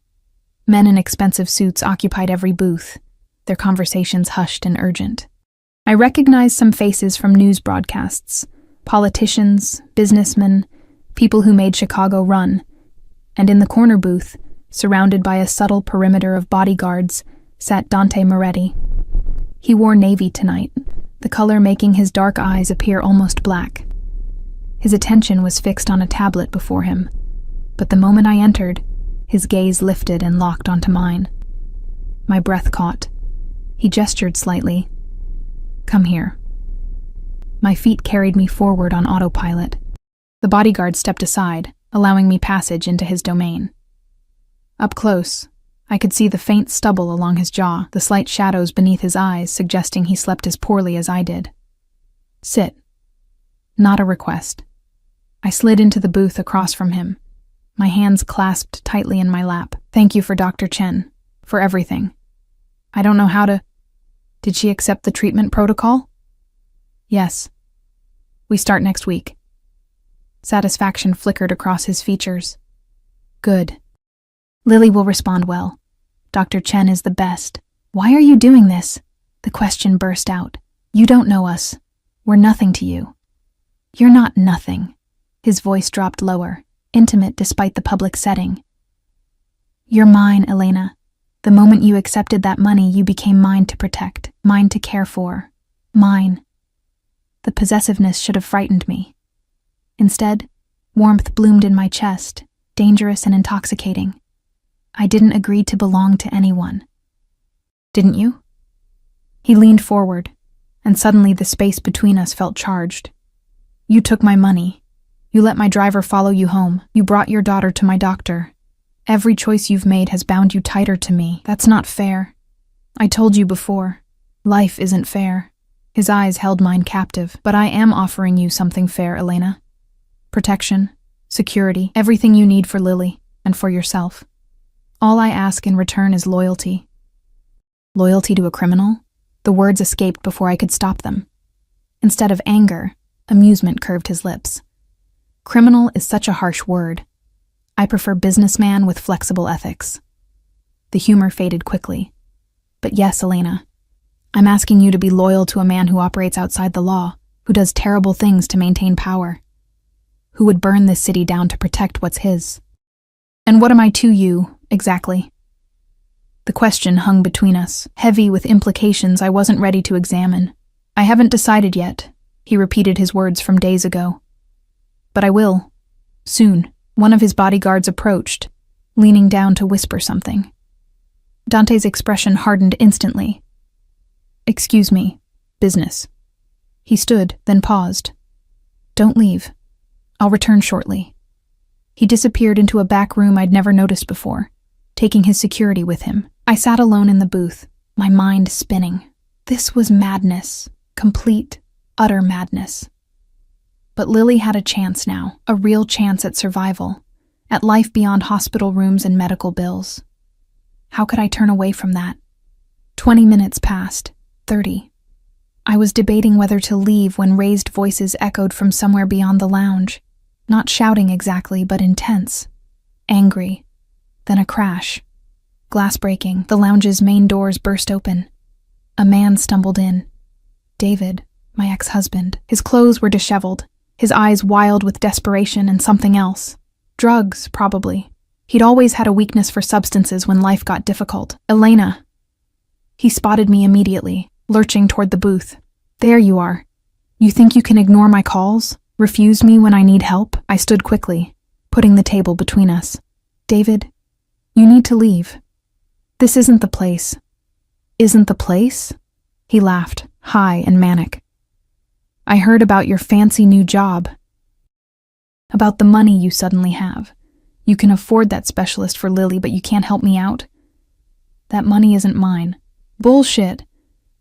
Men in expensive suits occupied every booth, their conversations hushed and urgent. I recognized some faces from news broadcasts, politicians, businessmen, people who made Chicago run, and in the corner booth, surrounded by a subtle perimeter of bodyguards, sat Dante Moretti. He wore navy tonight, the color making his dark eyes appear almost black. His attention was fixed on a tablet before him, but the moment I entered, his gaze lifted and locked onto mine. My breath caught. He gestured slightly. "Come here." My feet carried me forward on autopilot. The bodyguard stepped aside, allowing me passage into his domain. Up close, I could see the faint stubble along his jaw, the slight shadows beneath his eyes suggesting he slept as poorly as I did. "Sit." Not a request. I slid into the booth across from him, my hands clasped tightly in my lap. "Thank you for Dr. Chen, for everything. I don't know how to—" "Did she accept the treatment protocol?" "Yes. We start next week." Satisfaction flickered across his features. "Good. Lily will respond well. Dr. Chen is the best." "Why are you doing this?" The question burst out. "You don't know us. We're nothing to you." "You're not nothing." His voice dropped lower, intimate despite the public setting. "You're mine, Elena. The moment you accepted that money, you became mine to protect, mine to care for. Mine." The possessiveness should have frightened me. Instead, warmth bloomed in my chest, dangerous and intoxicating. I didn't agree to belong to anyone. "Didn't you?" He leaned forward, and suddenly the space between us felt charged. "You took my money. You let my driver follow you home. You brought your daughter to my doctor. Every choice you've made has bound you tighter to me. That's not fair. I told you before. Life isn't fair." His eyes held mine captive. "But I am offering you something fair, Elena. Protection, security, everything you need for Lily and for yourself. All I ask in return is loyalty." Loyalty to a criminal? The words escaped before I could stop them. Instead of anger, amusement curved his lips. Criminal is such a harsh word. I prefer businessman with flexible ethics. The humor faded quickly. "But yes, Elena, I'm asking you to be loyal to a man who operates outside the law, who does terrible things to maintain power, who would burn this city down to protect what's his." "And what am I to you, exactly?" The question hung between us, heavy with implications I wasn't ready to examine. "I haven't decided yet," he repeated his words from days ago. "But I will. Soon." One of his bodyguards approached, leaning down to whisper something. Dante's expression hardened instantly. "Excuse me. Business." He stood, then paused. "Don't leave. I'll return shortly." He disappeared into a back room I'd never noticed before, taking his security with him. I sat alone in the booth, my mind spinning. This was madness. Complete, utter madness. But Lily had a chance now, a real chance at survival, at life beyond hospital rooms and medical bills. How could I turn away from that? 20 minutes passed, 30. I was debating whether to leave when raised voices echoed from somewhere beyond the lounge. Not shouting exactly, but intense. Angry. Then a crash. Glass breaking, the lounge's main doors burst open. A man stumbled in. David, my ex-husband. His clothes were disheveled, his eyes wild with desperation and something else. Drugs, probably. He'd always had a weakness for substances when life got difficult. Elena. He spotted me immediately, lurching toward the booth. There you are. You think you can ignore my calls? Refuse me when I need help? I stood quickly, putting the table between us. David, you need to leave. This isn't the place. Isn't the place? He laughed, high and manic. I heard about your fancy new job. About the money you suddenly have. You can afford that specialist for Lily, but you can't help me out? That money isn't mine. Bullshit.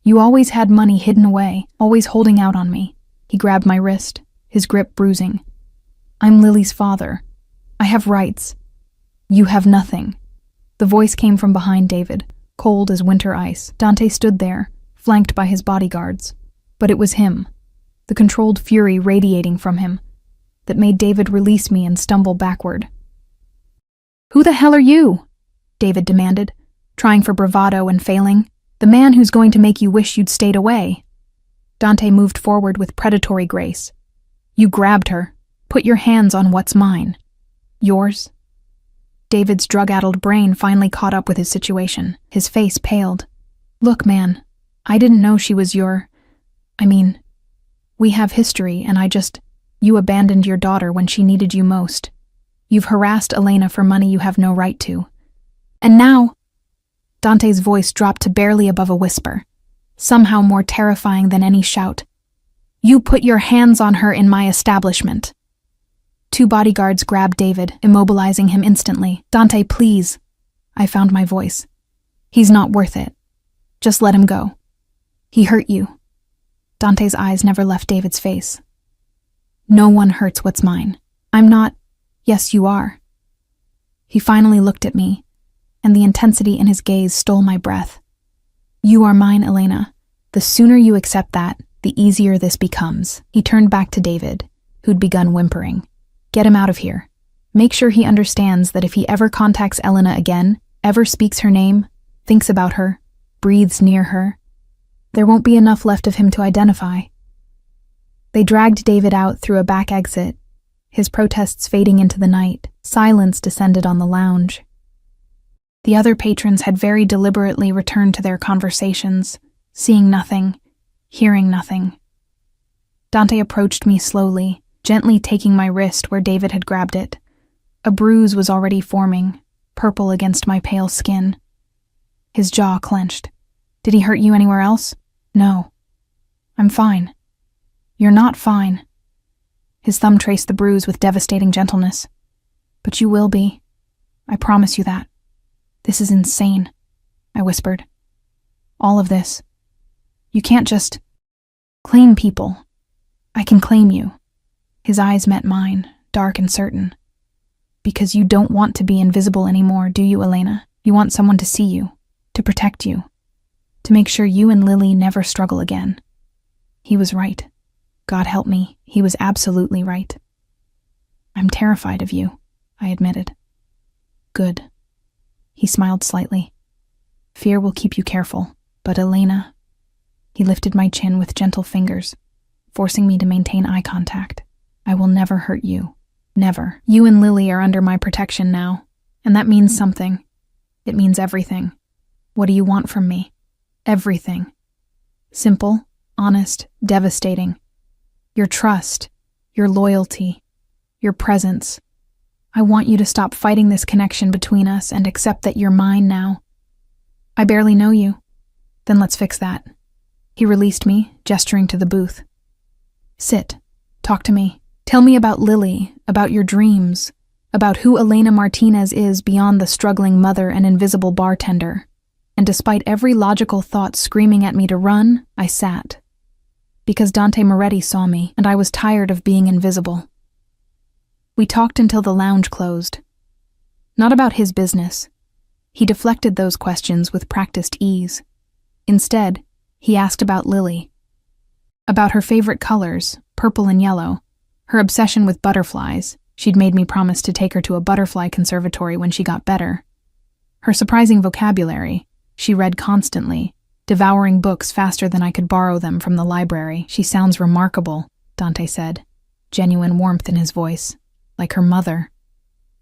You always had money hidden away, always holding out on me. He grabbed my wrist, his grip bruising. I'm Lily's father. I have rights. You have nothing. The voice came from behind David, cold as winter ice. Dante stood there, flanked by his bodyguards. But it was him, the controlled fury radiating from him, that made David release me and stumble backward. Who the hell are you? David demanded, trying for bravado and failing. The man who's going to make you wish you'd stayed away. Dante moved forward with predatory grace. You grabbed her. Put your hands on what's mine. Yours? David's drug-addled brain finally caught up with his situation. His face paled. Look, man, I didn't know she was your... we have history, and you abandoned your daughter when she needed you most. You've harassed Elena for money you have no right to. And now... Dante's voice dropped to barely above a whisper, somehow more terrifying than any shout. You put your hands on her in my establishment. 2 bodyguards grabbed David, immobilizing him instantly. Dante, please. I found my voice. He's not worth it. Just let him go. He hurt you. Dante's eyes never left David's face. No one hurts what's mine. I'm not... Yes, you are. He finally looked at me, and the intensity in his gaze stole my breath. You are mine, Elena. The sooner you accept that, the easier this becomes. He turned back to David, who'd begun whimpering. Get him out of here. Make sure he understands that if he ever contacts Elena again, ever speaks her name, thinks about her, breathes near her, there won't be enough left of him to identify. They dragged David out through a back exit, his protests fading into the night. Silence descended on the lounge. The other patrons had very deliberately returned to their conversations, seeing nothing, hearing nothing. Dante approached me slowly, gently taking my wrist where David had grabbed it. A bruise was already forming, purple against my pale skin. His jaw clenched. Did he hurt you anywhere else? No. I'm fine. You're not fine. His thumb traced the bruise with devastating gentleness. But you will be. I promise you that. This is insane, I whispered. All of this. You can't just claim people. I can claim you. His eyes met mine, dark and certain. Because you don't want to be invisible anymore, do you, Elena? You want someone to see you, to protect you, to make sure you and Lily never struggle again. He was right. God help me, he was absolutely right. I'm terrified of you, I admitted. Good. He smiled slightly. Fear will keep you careful, but Elena... He lifted my chin with gentle fingers, forcing me to maintain eye contact. I will never hurt you. Never. You and Lily are under my protection now, and that means something. It means everything. What do you want from me? Everything. Simple, honest, devastating. Your trust, your loyalty, your presence. I want you to stop fighting this connection between us and accept that you're mine now. I barely know you. Then let's fix that. He released me, gesturing to the booth. Sit. Talk to me. Tell me about Lily, about your dreams, about who Elena Martinez is beyond the struggling mother and invisible bartender. And despite every logical thought screaming at me to run, I sat. Because Dante Moretti saw me, and I was tired of being invisible. We talked until the lounge closed. Not about his business. He deflected those questions with practiced ease. Instead, he asked about Lily. About her favorite colors, purple and yellow, her obsession with butterflies. She'd made me promise to take her to a butterfly conservatory when she got better. Her surprising vocabulary. She read constantly, devouring books faster than I could borrow them from the library. She sounds remarkable, Dante said, genuine warmth in his voice, like her mother.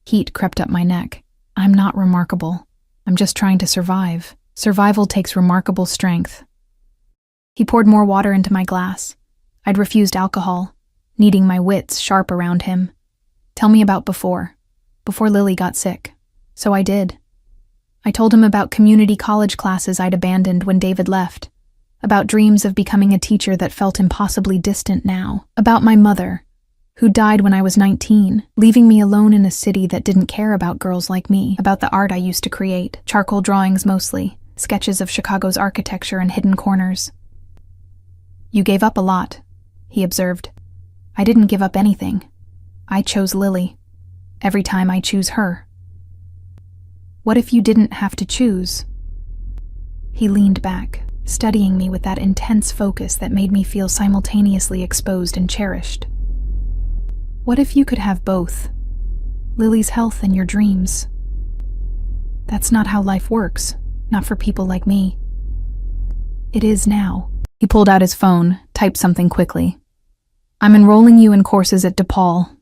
Heat crept up my neck. I'm not remarkable. I'm just trying to survive. Survival takes remarkable strength. He poured more water into my glass. I'd refused alcohol, needing my wits sharp around him. Tell me about before Lily got sick. So I did. I told him about community college classes I'd abandoned when David left, about dreams of becoming a teacher that felt impossibly distant now, about my mother, who died when I was 19, leaving me alone in a city that didn't care about girls like me, about the art I used to create, charcoal drawings mostly, sketches of Chicago's architecture and hidden corners. You gave up a lot, he observed. I didn't give up anything. I chose Lily. Every time I choose her. What if you didn't have to choose? He leaned back, studying me with that intense focus that made me feel simultaneously exposed and cherished. What if you could have both? Lily's health and your dreams. That's not how life works, not for people like me. It is now. He pulled out his phone, typed something quickly. I'm enrolling you in courses at DePaul.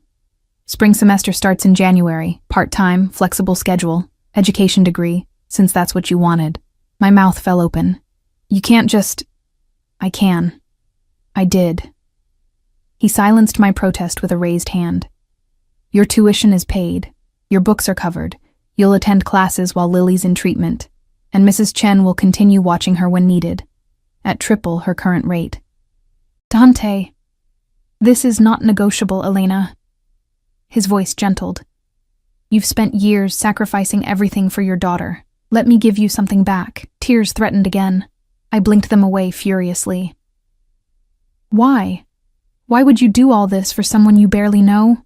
Spring semester starts in January, part-time, flexible schedule, education degree, since that's what you wanted. My mouth fell open. You can't just... I can. I did. He silenced my protest with a raised hand. Your tuition is paid. Your books are covered. You'll attend classes while Lily's in treatment, and Mrs. Chen will continue watching her when needed, at triple her current rate. Dante, this is not negotiable, Elena. His voice gentled. You've spent years sacrificing everything for your daughter. Let me give you something back. Tears threatened again. I blinked them away furiously. Why? Why would you do all this for someone you barely know?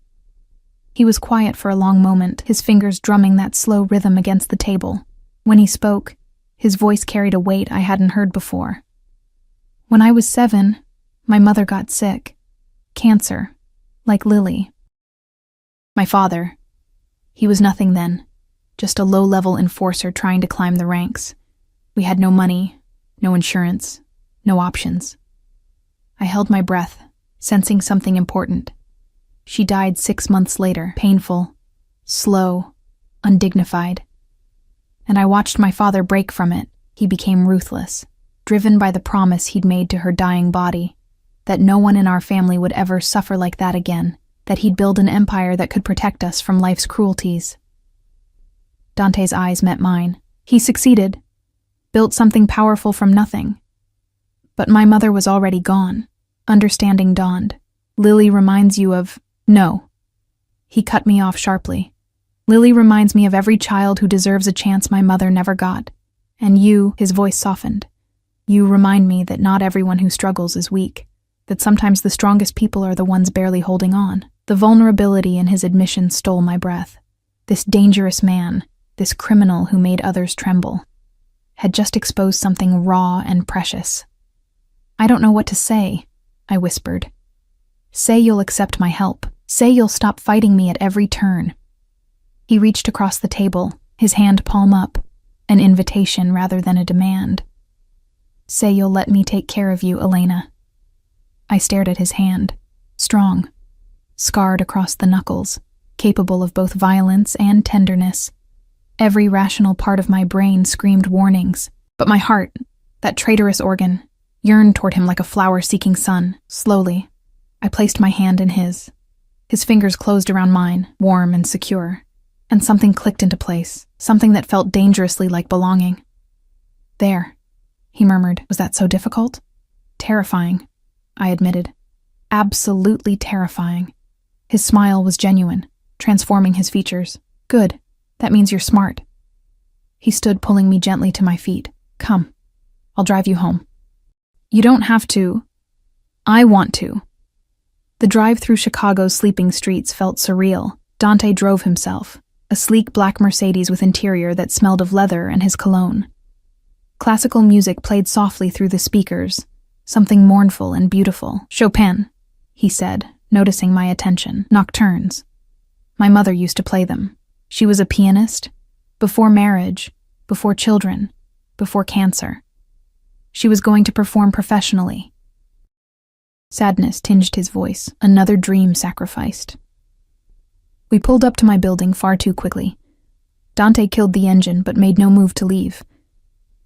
He was quiet for a long moment, his fingers drumming that slow rhythm against the table. When he spoke, his voice carried a weight I hadn't heard before. When I was 7, my mother got sick. Cancer. Like Lily. My father. He was nothing then. Just a low-level enforcer trying to climb the ranks. We had no money, no insurance, no options. I held my breath, sensing something important. She died 6 months later, painful, slow, undignified. And I watched my father break from it. He became ruthless, driven by the promise he'd made to her dying body, that no one in our family would ever suffer like that again, that he'd build an empire that could protect us from life's cruelties. Dante's eyes met mine. He succeeded, built something powerful from nothing. But my mother was already gone. Understanding dawned. Lily reminds you of... No. He cut me off sharply. Lily reminds me of every child who deserves a chance my mother never got. And you, his voice softened. You remind me that not everyone who struggles is weak, that sometimes the strongest people are the ones barely holding on. The vulnerability in his admission stole my breath. This dangerous man, this criminal who made others tremble, had just exposed something raw and precious. I don't know what to say, I whispered. Say you'll accept my help. Say you'll stop fighting me at every turn. He reached across the table, his hand palm up, an invitation rather than a demand. Say you'll let me take care of you, Elena. I stared at his hand, strong, scarred across the knuckles, capable of both violence and tenderness. Every rational part of my brain screamed warnings, but my heart, that traitorous organ, yearned toward him like a flower-seeking sun. Slowly, I placed my hand in his. His fingers closed around mine, warm and secure, and something clicked into place, something that felt dangerously like belonging. There, he murmured. Was that so difficult? Terrifying, I admitted. Absolutely terrifying. His smile was genuine, transforming his features. Good. That means you're smart. He stood, pulling me gently to my feet. Come. I'll drive you home. You don't have to. I want to. The drive through Chicago's sleeping streets felt surreal. Dante drove himself, a sleek black Mercedes with interior that smelled of leather and his cologne. Classical music played softly through the speakers, something mournful and beautiful. Chopin, he said, noticing my attention. Nocturnes. My mother used to play them. She was a pianist, before marriage, before children, before cancer. She was going to perform professionally. Sadness tinged his voice, another dream sacrificed. We pulled up to my building far too quickly. Dante killed the engine but made no move to leave.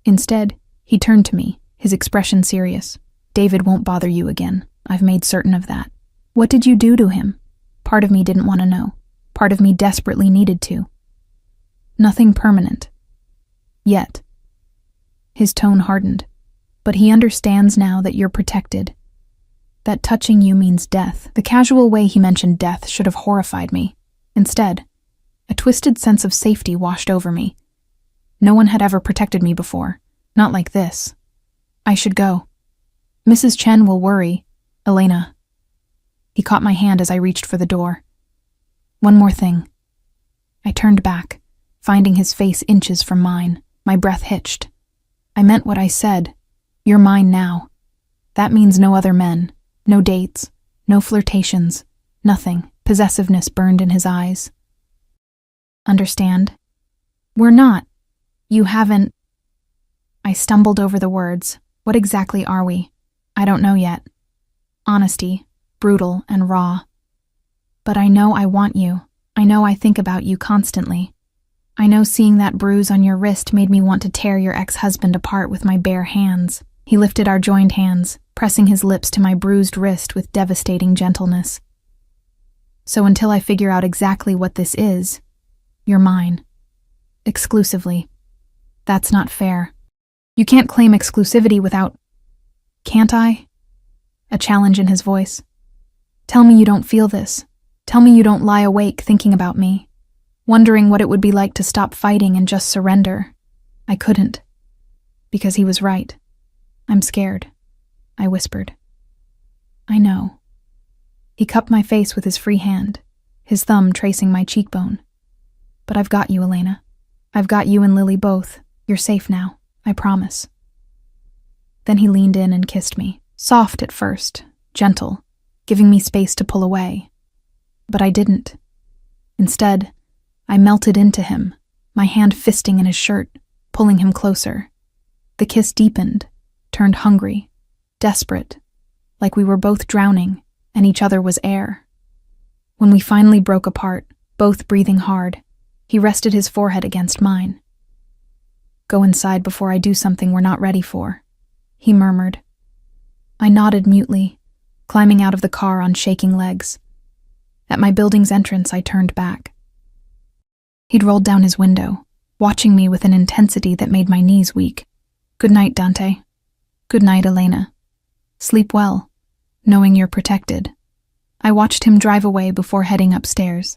Instead, he turned to me, his expression serious. David won't bother you again. I've made certain of that. What did you do to him? Part of me didn't want to know. Part of me desperately needed to. Nothing permanent. Yet. His tone hardened. But he understands now that you're protected. That touching you means death. The casual way he mentioned death should have horrified me. Instead, a twisted sense of safety washed over me. No one had ever protected me before. Not like this. I should go. Mrs. Chen will worry. Elena. He caught my hand as I reached for the door. One more thing. I turned back, finding his face inches from mine. My breath hitched. I meant what I said. You're mine now. That means no other men, no dates, no flirtations, nothing. Possessiveness burned in his eyes. Understand? We're not. You haven't. I stumbled over the words. What exactly are we? I don't know yet. Honesty, brutal and raw. But I know I want you. I know I think about you constantly. I know seeing that bruise on your wrist made me want to tear your ex-husband apart with my bare hands. He lifted our joined hands, pressing his lips to my bruised wrist with devastating gentleness. So until I figure out exactly what this is, you're mine. Exclusively. That's not fair. You can't claim exclusivity without... Can't I? A challenge in his voice. Tell me you don't feel this. Tell me you don't lie awake thinking about me, wondering what it would be like to stop fighting and just surrender. I couldn't. Because he was right. I'm scared, I whispered. I know. He cupped my face with his free hand, his thumb tracing my cheekbone. But I've got you, Elena. I've got you and Lily both. You're safe now, I promise. Then he leaned in and kissed me, soft at first, gentle, giving me space to pull away. But I didn't. Instead, I melted into him, my hand fisting in his shirt, pulling him closer. The kiss deepened, turned hungry, desperate, like we were both drowning and each other was air. When we finally broke apart, both breathing hard, he rested his forehead against mine. Go inside before I do something we're not ready for, he murmured. I nodded mutely, climbing out of the car on shaking legs. At my building's entrance, I turned back. He'd rolled down his window, watching me with an intensity that made my knees weak. Good night, Dante. Good night, Elena. Sleep well, knowing you're protected. I watched him drive away before heading upstairs,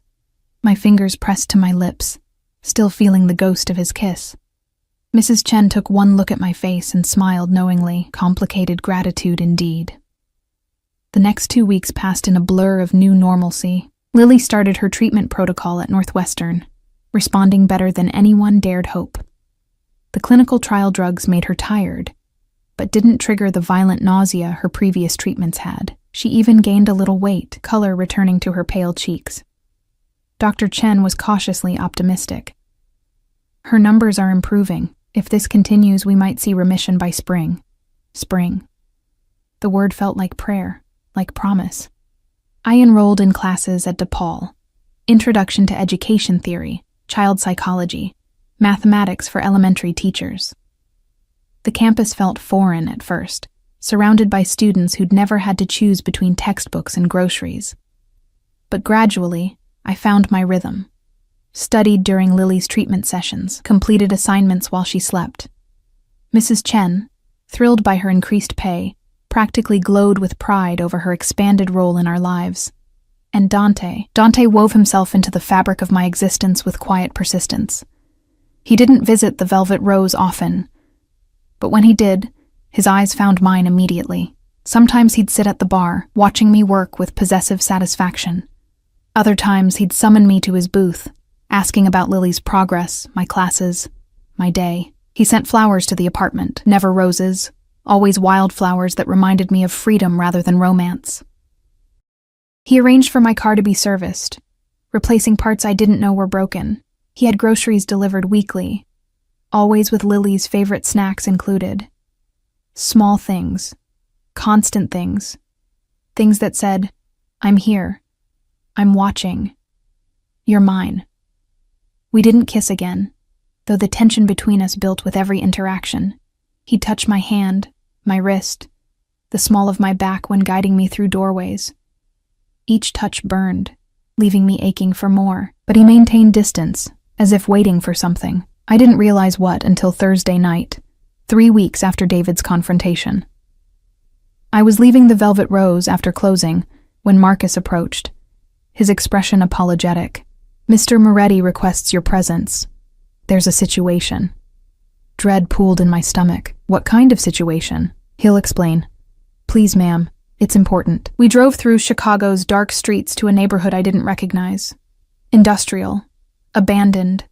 my fingers pressed to my lips, still feeling the ghost of his kiss. Mrs. Chen took one look at my face and smiled knowingly, complicated gratitude indeed. The next 2 weeks passed in a blur of new normalcy. Lily started her treatment protocol at Northwestern, responding better than anyone dared hope. The clinical trial drugs made her tired, but didn't trigger the violent nausea her previous treatments had. She even gained a little weight, color returning to her pale cheeks. Dr. Chen was cautiously optimistic. Her numbers are improving. If this continues, we might see remission by spring. Spring. The word felt like prayer, like promise. I enrolled in classes at DePaul. Introduction to Education Theory, Child Psychology, Mathematics for elementary teachers. The campus felt foreign at first, surrounded by students who'd never had to choose between textbooks and groceries. But gradually, I found my rhythm. Studied during Lily's treatment sessions, completed assignments while she slept. Mrs. Chen, thrilled by her increased pay, practically glowed with pride over her expanded role in our lives. And Dante wove himself into the fabric of my existence with quiet persistence. He didn't visit the Velvet Rose often, but when he did, his eyes found mine immediately. Sometimes he'd sit at the bar, watching me work with possessive satisfaction. Other times he'd summon me to his booth, asking about Lily's progress, my classes, my day. He sent flowers to the apartment, never roses, always wildflowers that reminded me of freedom rather than romance. He arranged for my car to be serviced, replacing parts I didn't know were broken. He had groceries delivered weekly, always with Lily's favorite snacks included. Small things. Constant things. Things that said, I'm here. I'm watching. You're mine. We didn't kiss again, though the tension between us built with every interaction. He'd touch my hand, my wrist, the small of my back when guiding me through doorways. Each touch burned, leaving me aching for more, but he maintained distance, as if waiting for something. I didn't realize what until Thursday night, 3 weeks after David's confrontation. I was leaving the Velvet Rose after closing when Marcus approached, his expression apologetic. Mr. Moretti requests your presence. There's a situation. Dread pooled in my stomach. What kind of situation? He'll explain. Please, ma'am. It's important. We drove through Chicago's dark streets to a neighborhood I didn't recognize. Industrial. Abandoned.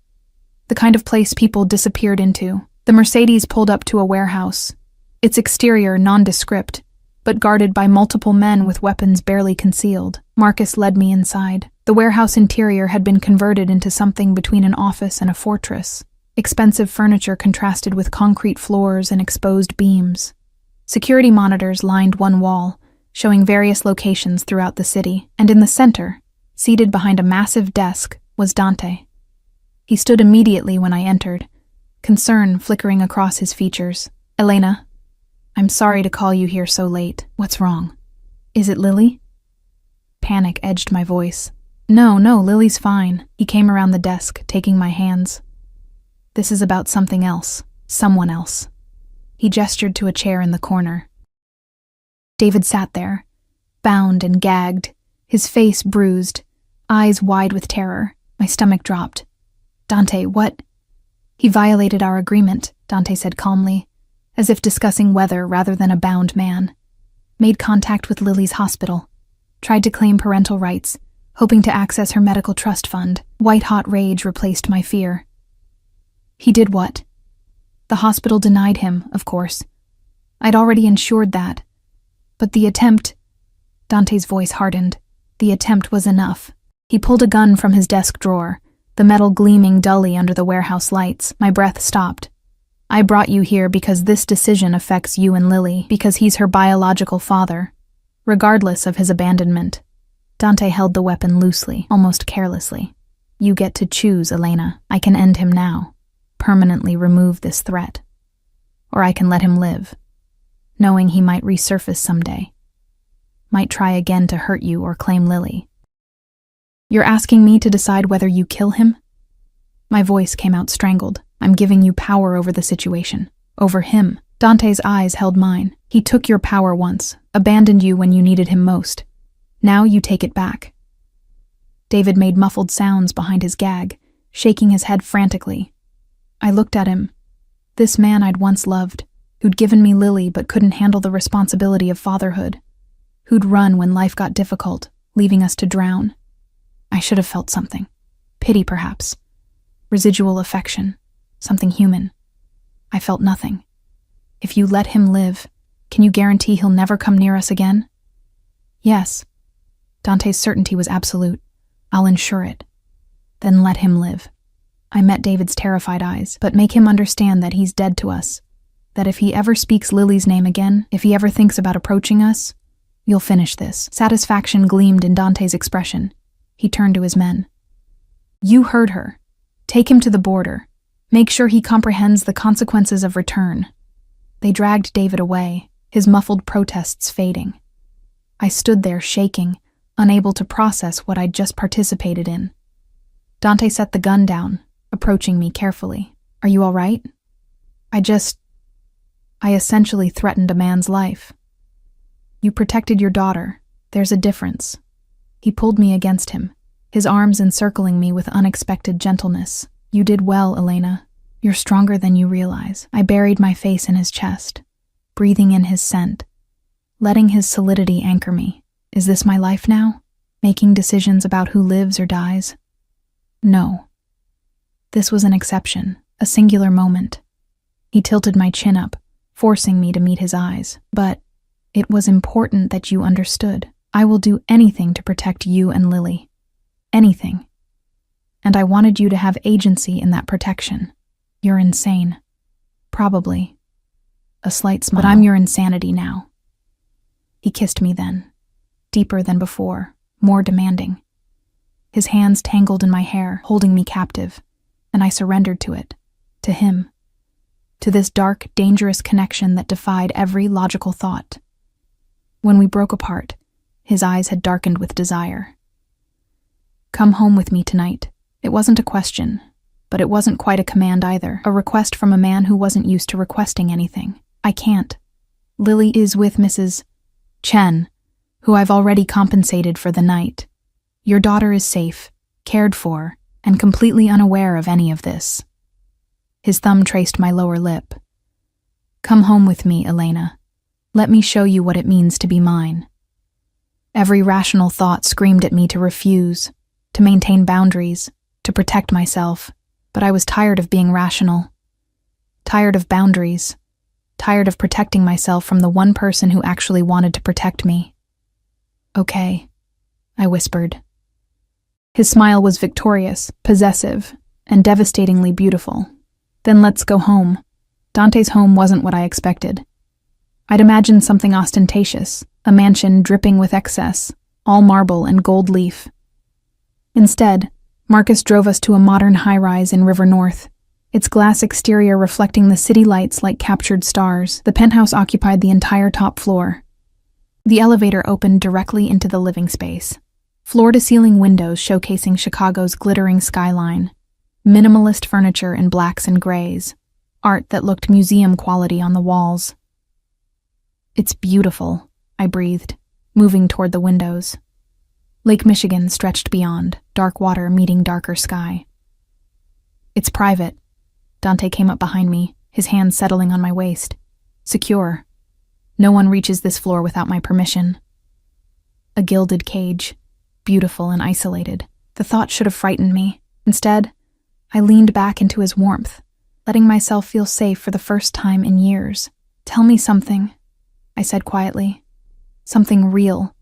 The kind of place people disappeared into. The Mercedes pulled up to a warehouse. Its exterior nondescript, but guarded by multiple men with weapons barely concealed. Marcus led me inside. The warehouse interior had been converted into something between an office and a fortress. Expensive furniture contrasted with concrete floors and exposed beams. Security monitors lined one wall, showing various locations throughout the city, and in the center, seated behind a massive desk, was Dante. He stood immediately when I entered, concern flickering across his features. Elena, I'm sorry to call you here so late. What's wrong? Is it Lily? Panic edged my voice. No, Lily's fine. He came around the desk, taking my hands. This is about something else. Someone else. He gestured to a chair in the corner. David sat there, bound and gagged, his face bruised, eyes wide with terror. My stomach dropped. Dante, what? He violated our agreement, Dante said calmly, as if discussing weather rather than a bound man. Made contact with Lily's hospital. Tried to claim parental rights, hoping to access her medical trust fund. White-hot rage replaced my fear. He did what? The hospital denied him, of course. I'd already ensured that. But the attempt... Dante's voice hardened. The attempt was enough. He pulled a gun from his desk drawer, the metal gleaming dully under the warehouse lights. My breath stopped. I brought you here because this decision affects you and Lily, because he's her biological father, regardless of his abandonment. Dante held the weapon loosely, almost carelessly. You get to choose, Elena. I can end him now, permanently remove this threat. Or I can let him live, knowing he might resurface someday. Might try again to hurt you or claim Lily. You're asking me to decide whether you kill him? My voice came out strangled. I'm giving you power over the situation. Over him. Dante's eyes held mine. He took your power once, abandoned you when you needed him most. Now you take it back. David made muffled sounds behind his gag, shaking his head frantically. I looked at him. This man I'd once loved, who'd given me Lily but couldn't handle the responsibility of fatherhood. Who'd run when life got difficult, leaving us to drown. I should have felt something. Pity, perhaps. Residual affection. Something human. I felt nothing. If you let him live, can you guarantee he'll never come near us again? Yes. Dante's certainty was absolute. I'll ensure it. Then let him live. I met David's terrified eyes, but make him understand that he's dead to us. That if he ever speaks Lily's name again, if he ever thinks about approaching us, you'll finish this. Satisfaction gleamed in Dante's expression. He turned to his men. You heard her. Take him to the border. Make sure he comprehends the consequences of return. They dragged David away, his muffled protests fading. I stood there shaking, unable to process what I'd just participated in. Dante set the gun down, approaching me carefully. Are you all right? I essentially threatened a man's life. You protected your daughter. There's a difference. He pulled me against him, his arms encircling me with unexpected gentleness. You did well, Elena. You're stronger than you realize. I buried my face in his chest, breathing in his scent, letting his solidity anchor me. Is this my life now? Making decisions about who lives or dies? No. This was an exception, a singular moment. He tilted my chin up, forcing me to meet his eyes. But it was important that you understood. I will do anything to protect you and Lily. Anything. And I wanted you to have agency in that protection. You're insane. Probably. a slight smile. But I'm your insanity now. He kissed me then, deeper than before, more demanding. His hands tangled in my hair, holding me captive, and I surrendered to it, to him, to this dark, dangerous connection that defied every logical thought. When we broke apart, his eyes had darkened with desire. Come home with me tonight. It wasn't a question, but it wasn't quite a command either, a request from a man who wasn't used to requesting anything. I can't. Lily is with Mrs. Chen, who I've already compensated for the night. Your daughter is safe, cared for, and completely unaware of any of this. His thumb traced my lower lip. Come home with me, Elena. Let me show you what it means to be mine. Every rational thought screamed at me to refuse, to maintain boundaries, to protect myself, but I was tired of being rational. Tired of boundaries. Tired of protecting myself from the one person who actually wanted to protect me. Okay, I whispered. His smile was victorious, possessive, and devastatingly beautiful. Then let's go home. Dante's home wasn't what I expected. I'd imagined something ostentatious, a mansion dripping with excess, all marble and gold leaf. Instead, Marcus drove us to a modern high-rise in River North, its glass exterior reflecting the city lights like captured stars. The penthouse occupied the entire top floor. The elevator opened directly into the living space. Floor-to-ceiling windows showcasing Chicago's glittering skyline. Minimalist furniture in blacks and grays. Art that looked museum quality on the walls. It's beautiful, I breathed, moving toward the windows. Lake Michigan stretched beyond, dark water meeting darker sky. It's private. Dante came up behind me, his hands settling on my waist. Secure. No one reaches this floor without my permission. A gilded cage, beautiful and isolated. The thought should have frightened me. Instead, I leaned back into his warmth, letting myself feel safe for the first time in years. Tell me something, I said quietly. Something real.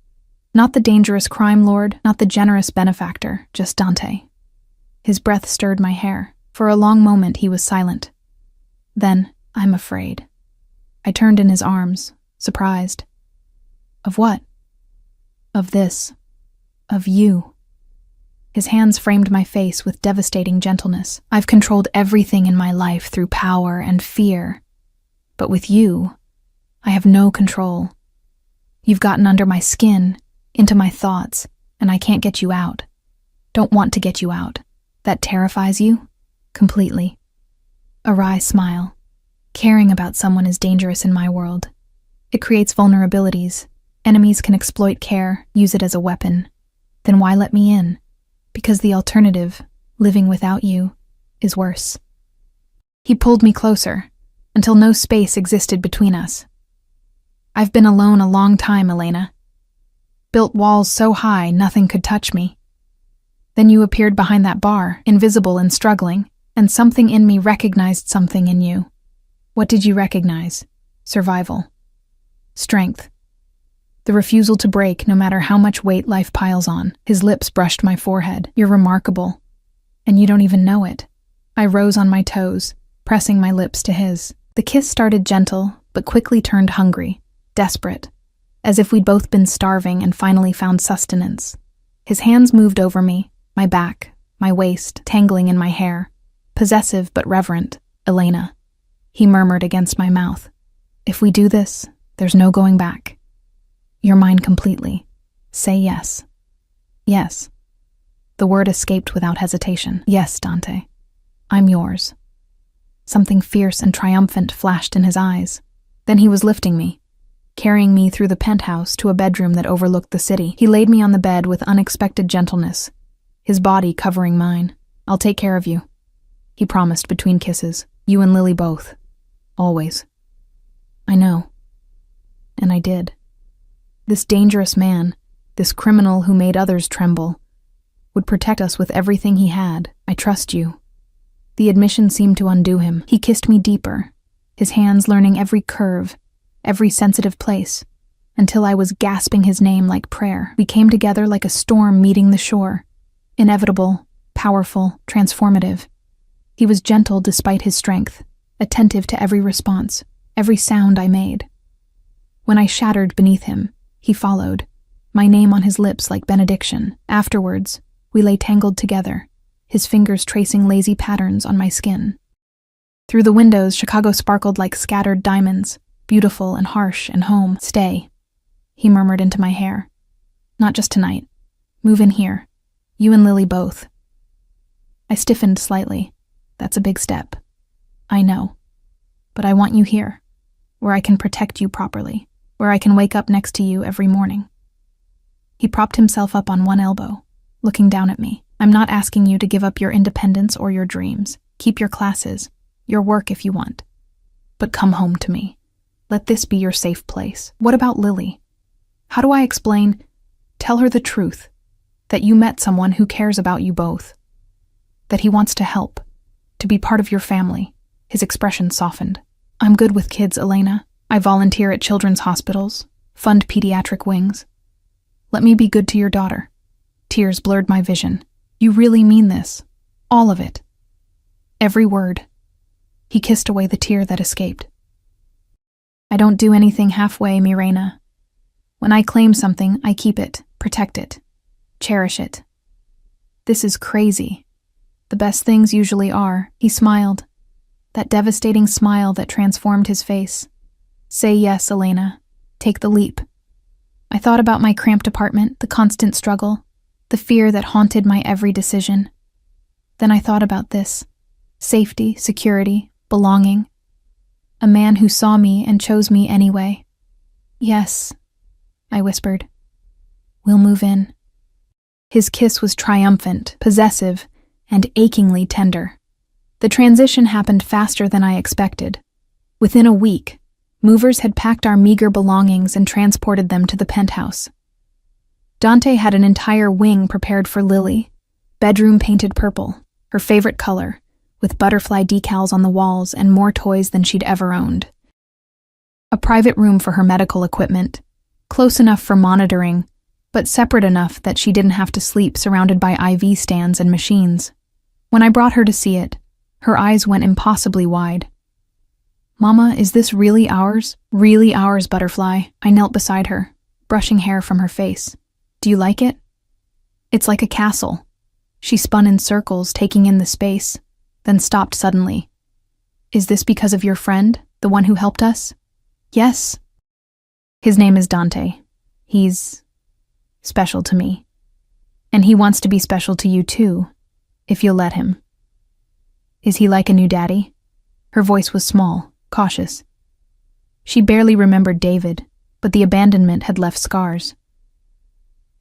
Not the dangerous crime lord, not the generous benefactor, just Dante. His breath stirred my hair. For a long moment he was silent. Then, I'm afraid. I turned in his arms, surprised. Of what? Of this. Of you. His hands framed my face with devastating gentleness. I've controlled everything in my life through power and fear. But with you, I have no control. You've gotten under my skin, into my thoughts, and I can't get you out. Don't want to get you out. That terrifies you? Completely. A wry smile. Caring about someone is dangerous in my world. It creates vulnerabilities. Enemies can exploit care, use it as a weapon. Then why let me in? Because the alternative, living without you, is worse. He pulled me closer, until no space existed between us. I've been alone a long time, Elena. Built walls so high nothing could touch me. Then you appeared behind that bar, invisible and struggling, and something in me recognized something in you. What did you recognize? Survival. Strength. The refusal to break no matter how much weight life piles on. His lips brushed my forehead. You're remarkable. And you don't even know it. I rose on my toes, pressing my lips to his. The kiss started gentle, but quickly turned hungry, desperate, as if we'd both been starving and finally found sustenance. His hands moved over me, my back, my waist, tangling in my hair. Possessive but reverent. Elena. He murmured against my mouth. If we do this, there's no going back. You're mine completely. Say yes. Yes. The word escaped without hesitation. Yes, Dante. I'm yours. Something fierce and triumphant flashed in his eyes. Then he was lifting me, carrying me through the penthouse to a bedroom that overlooked the city. He laid me on the bed with unexpected gentleness, his body covering mine. I'll take care of you, he promised between kisses. You and Lily both. Always. I know. And I did. This dangerous man, this criminal who made others tremble, would protect us with everything he had. I trust you. The admission seemed to undo him. He kissed me deeper, his hands learning every curve, every sensitive place, until I was gasping his name like prayer. We came together like a storm meeting the shore. Inevitable, powerful, transformative. He was gentle despite his strength, attentive to every response, every sound I made. When I shattered beneath him, he followed, my name on his lips like benediction. Afterwards, we lay tangled together, his fingers tracing lazy patterns on my skin. Through the windows, Chicago sparkled like scattered diamonds, beautiful and harsh and home. Stay, he murmured into my hair. Not just tonight. Move in here. You and Lily both. I stiffened slightly. That's a big step. I know. But I want you here, where I can protect you properly, where I can wake up next to you every morning. He propped himself up on one elbow, looking down at me. I'm not asking you to give up your independence or your dreams. Keep your classes, your work if you want. But come home to me. Let this be your safe place. What about Lily? How do I explain? Tell her the truth, that you met someone who cares about you both, that he wants to help, to be part of your family. His expression softened. I'm good with kids, Elena. I volunteer at children's hospitals, fund pediatric wings. Let me be good to your daughter. Tears blurred my vision. You really mean this? All of it? Every word. He kissed away the tear that escaped. I don't do anything halfway, Mirena. When I claim something, I keep it, protect it, cherish it. This is crazy. The best things usually are. He smiled. That devastating smile that transformed his face. Say yes, Elena. Take the leap. I thought about my cramped apartment, the constant struggle, the fear that haunted my every decision. Then I thought about this. Safety, security, belonging. A man who saw me and chose me anyway. Yes, I whispered. We'll move in. His kiss was triumphant, possessive, and achingly tender. The transition happened faster than I expected. Within a week, movers had packed our meager belongings and transported them to the penthouse. Dante had an entire wing prepared for Lily, bedroom painted purple, her favorite color, with butterfly decals on the walls and more toys than she'd ever owned. A private room for her medical equipment, close enough for monitoring, but separate enough that she didn't have to sleep surrounded by IV stands and machines. When I brought her to see it, her eyes went impossibly wide. Mama, is this really ours? Really ours, Butterfly. I knelt beside her, brushing hair from her face. Do you like it? It's like a castle. She spun in circles, taking in the space, then stopped suddenly. Is this because of your friend, the one who helped us? Yes. His name is Dante. He's special to me. And he wants to be special to you too, if you'll let him. Is he like a new daddy? Her voice was small, cautious. She barely remembered David, but the abandonment had left scars.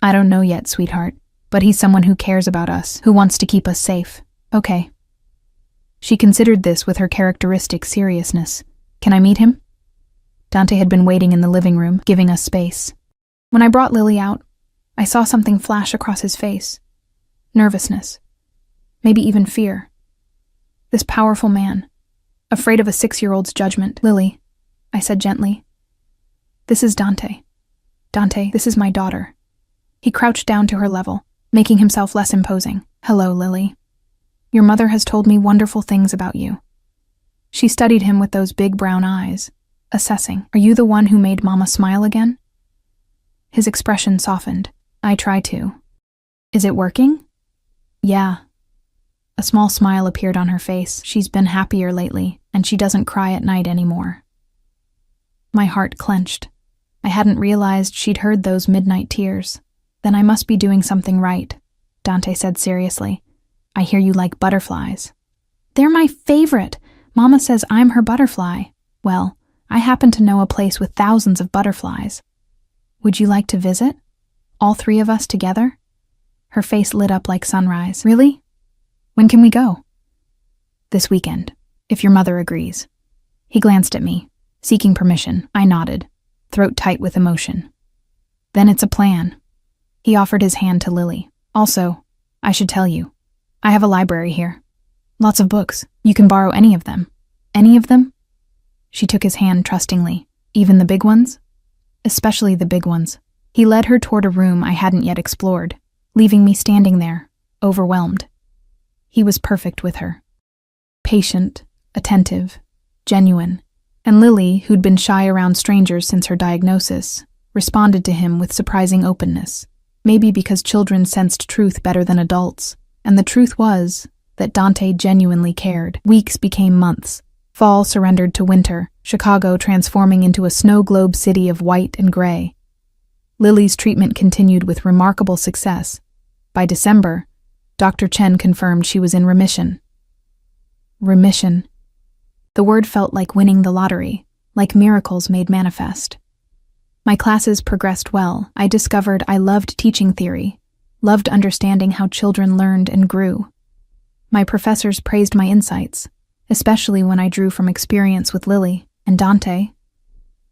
I don't know yet, sweetheart, but he's someone who cares about us, who wants to keep us safe. Okay. She considered this with her characteristic seriousness. Can I meet him? Dante had been waiting in the living room, giving us space. When I brought Lily out, I saw something flash across his face. Nervousness. Maybe even fear. This powerful man, afraid of a 6-year-old's judgment. Lily, I said gently. This is Dante. Dante, this is my daughter. He crouched down to her level, making himself less imposing. Hello, Lily. Your mother has told me wonderful things about you. She studied him with those big brown eyes, assessing. Are you the one who made Mama smile again? His expression softened. I try to. Is it working? Yeah. A small smile appeared on her face. She's been happier lately, and she doesn't cry at night anymore. My heart clenched. I hadn't realized she'd heard those midnight tears. Then I must be doing something right, Dante said seriously. I hear you like butterflies. They're my favorite. Mama says I'm her butterfly. Well, I happen to know a place with thousands of butterflies. Would you like to visit? All 3 of us together? Her face lit up like sunrise. Really? When can we go? This weekend, if your mother agrees. He glanced at me, seeking permission. I nodded, throat tight with emotion. Then it's a plan. He offered his hand to Lily. Also, I should tell you, I have a library here. Lots of books. You can borrow any of them. Any of them? She took his hand trustingly. Even the big ones? Especially the big ones. He led her toward a room I hadn't yet explored, leaving me standing there, overwhelmed. He was perfect with her. Patient, attentive, genuine, And Lily, who'd been shy around strangers since her diagnosis, responded to him with surprising openness, maybe because children sensed truth better than adults. And the truth was that Dante genuinely cared. Weeks became months. Fall surrendered to winter, Chicago transforming into a snow globe city of white and gray. Lily's treatment continued with remarkable success. By December, Dr. Chen confirmed she was in remission. Remission. The word felt like winning the lottery, like miracles made manifest. My classes progressed well. I discovered I loved teaching theory, loved understanding how children learned and grew. My professors praised my insights, especially when I drew from experience with Lily and Dante.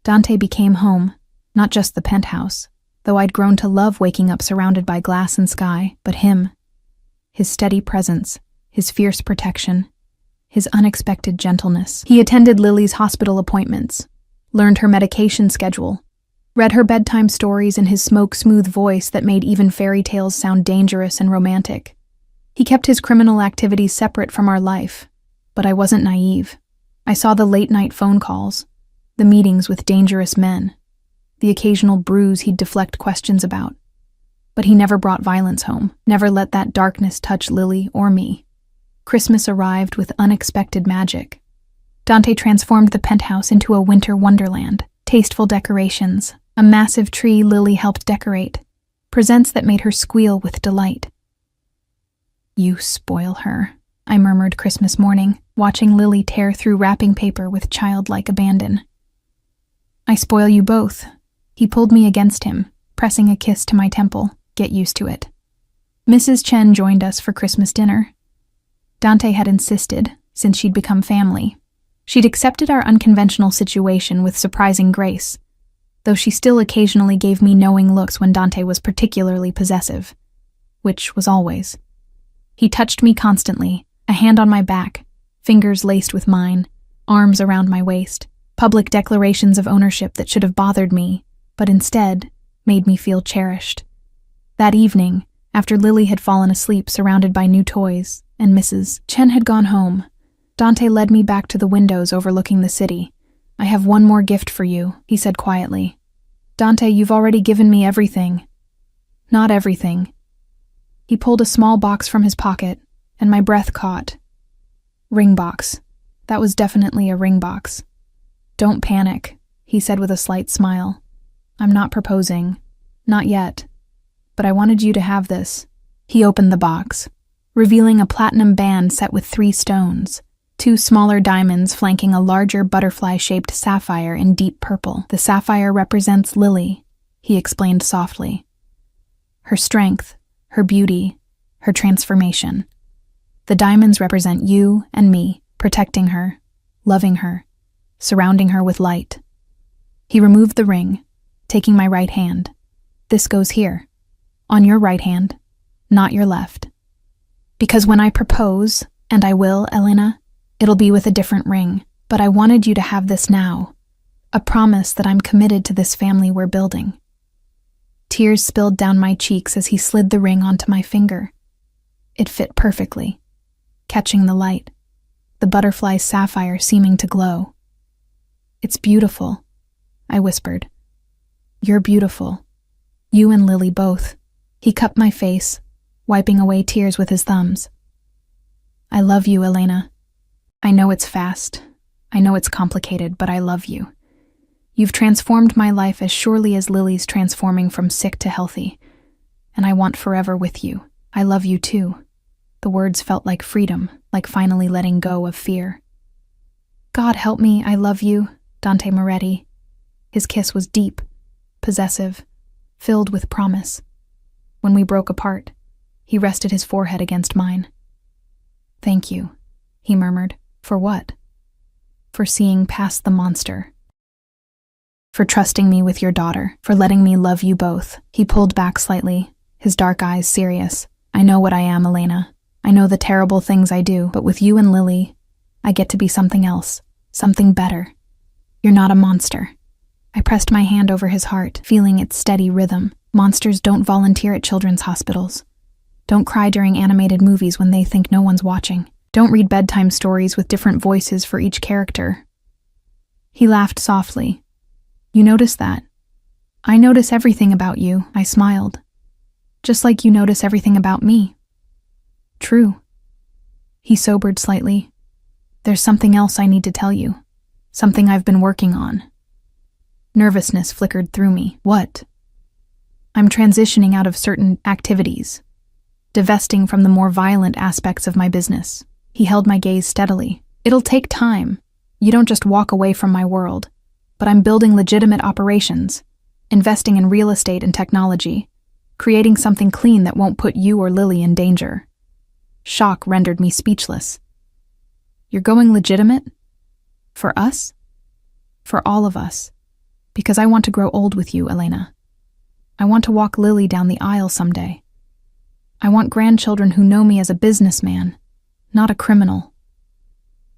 Dante became home, not just the penthouse, though I'd grown to love waking up surrounded by glass and sky, but him. His steady presence, his fierce protection, his unexpected gentleness. He attended Lily's hospital appointments, learned her medication schedule, read her bedtime stories in his smoke-smooth voice that made even fairy tales sound dangerous and romantic. He kept his criminal activities separate from our life, but I wasn't naive. I saw the late-night phone calls, the meetings with dangerous men, the occasional bruise he'd deflect questions about. But he never brought violence home, never let that darkness touch Lily or me. Christmas arrived with unexpected magic. Dante transformed the penthouse into a winter wonderland. Tasteful decorations, a massive tree Lily helped decorate, presents that made her squeal with delight. "You spoil her," I murmured Christmas morning, watching Lily tear through wrapping paper with childlike abandon. "I spoil you both." He pulled me against him, pressing a kiss to my temple. "Get used to it." Mrs. Chen joined us for Christmas dinner. Dante had insisted, since she'd become family. She'd accepted our unconventional situation with surprising grace, though she still occasionally gave me knowing looks when Dante was particularly possessive, which was always. He touched me constantly, a hand on my back, fingers laced with mine, arms around my waist, public declarations of ownership that should have bothered me, but instead made me feel cherished. That evening, after Lily had fallen asleep surrounded by new toys, and Mrs. Chen had gone home, Dante led me back to the windows overlooking the city. "I have one more gift for you," he said quietly. "Dante, you've already given me everything." "Not everything." He pulled a small box from his pocket, and my breath caught. Ring box. That was definitely a ring box. "Don't panic," he said with a slight smile. "I'm not proposing. Not yet. But I wanted you to have this." He opened the box, revealing a platinum band set with 3 stones, 2 smaller diamonds flanking a larger butterfly-shaped sapphire in deep purple. "The sapphire represents Lily," he explained softly. "Her strength, her beauty, her transformation. The diamonds represent you and me, protecting her, loving her, surrounding her with light." He removed the ring, taking my right hand. "This goes here, on your right hand, not your left. Because when I propose, and I will, Elena, it'll be with a different ring, but I wanted you to have this now, a promise that I'm committed to this family we're building." Tears spilled down my cheeks as he slid the ring onto my finger. It fit perfectly, catching the light, the butterfly sapphire seeming to glow. "It's beautiful," I whispered. "You're beautiful. You and Lily both." He cupped my face, wiping away tears with his thumbs. "I love you, Elena. I know it's fast. I know it's complicated, but I love you. You've transformed my life as surely as Lily's transforming from sick to healthy, and I want forever with you. I love you too." The words felt like freedom, like finally letting go of fear. "God help me, I love you, Dante Moretti." His kiss was deep, possessive, filled with promise. When we broke apart, he rested his forehead against mine. "Thank you," he murmured. "For what?" "For seeing past the monster. For trusting me with your daughter. For letting me love you both." He pulled back slightly, his dark eyes serious. "I know what I am, Elena. I know the terrible things I do, but with you and Lily, I get to be something else, something better. You're not a monster." I pressed my hand over his heart, feeling its steady rhythm. Monsters don't volunteer at children's hospitals. Don't cry during animated movies when they think no one's watching. Don't read bedtime stories with different voices for each character. He laughed softly. You notice that? I notice everything about you, I smiled. Just like you notice everything about me. True. He sobered slightly. There's something else I need to tell you. Something I've been working on. Nervousness flickered through me. What? I'm transitioning out of certain activities, divesting from the more violent aspects of my business. He held my gaze steadily. It'll take time. You don't just walk away from my world. But I'm building legitimate operations, investing in real estate and technology, creating something clean that won't put you or Lily in danger. Shock rendered me speechless. You're going legitimate? For us? For all of us. Because I want to grow old with you, Elena. I want to walk Lily down the aisle someday. I want grandchildren who know me as a businessman, not a criminal.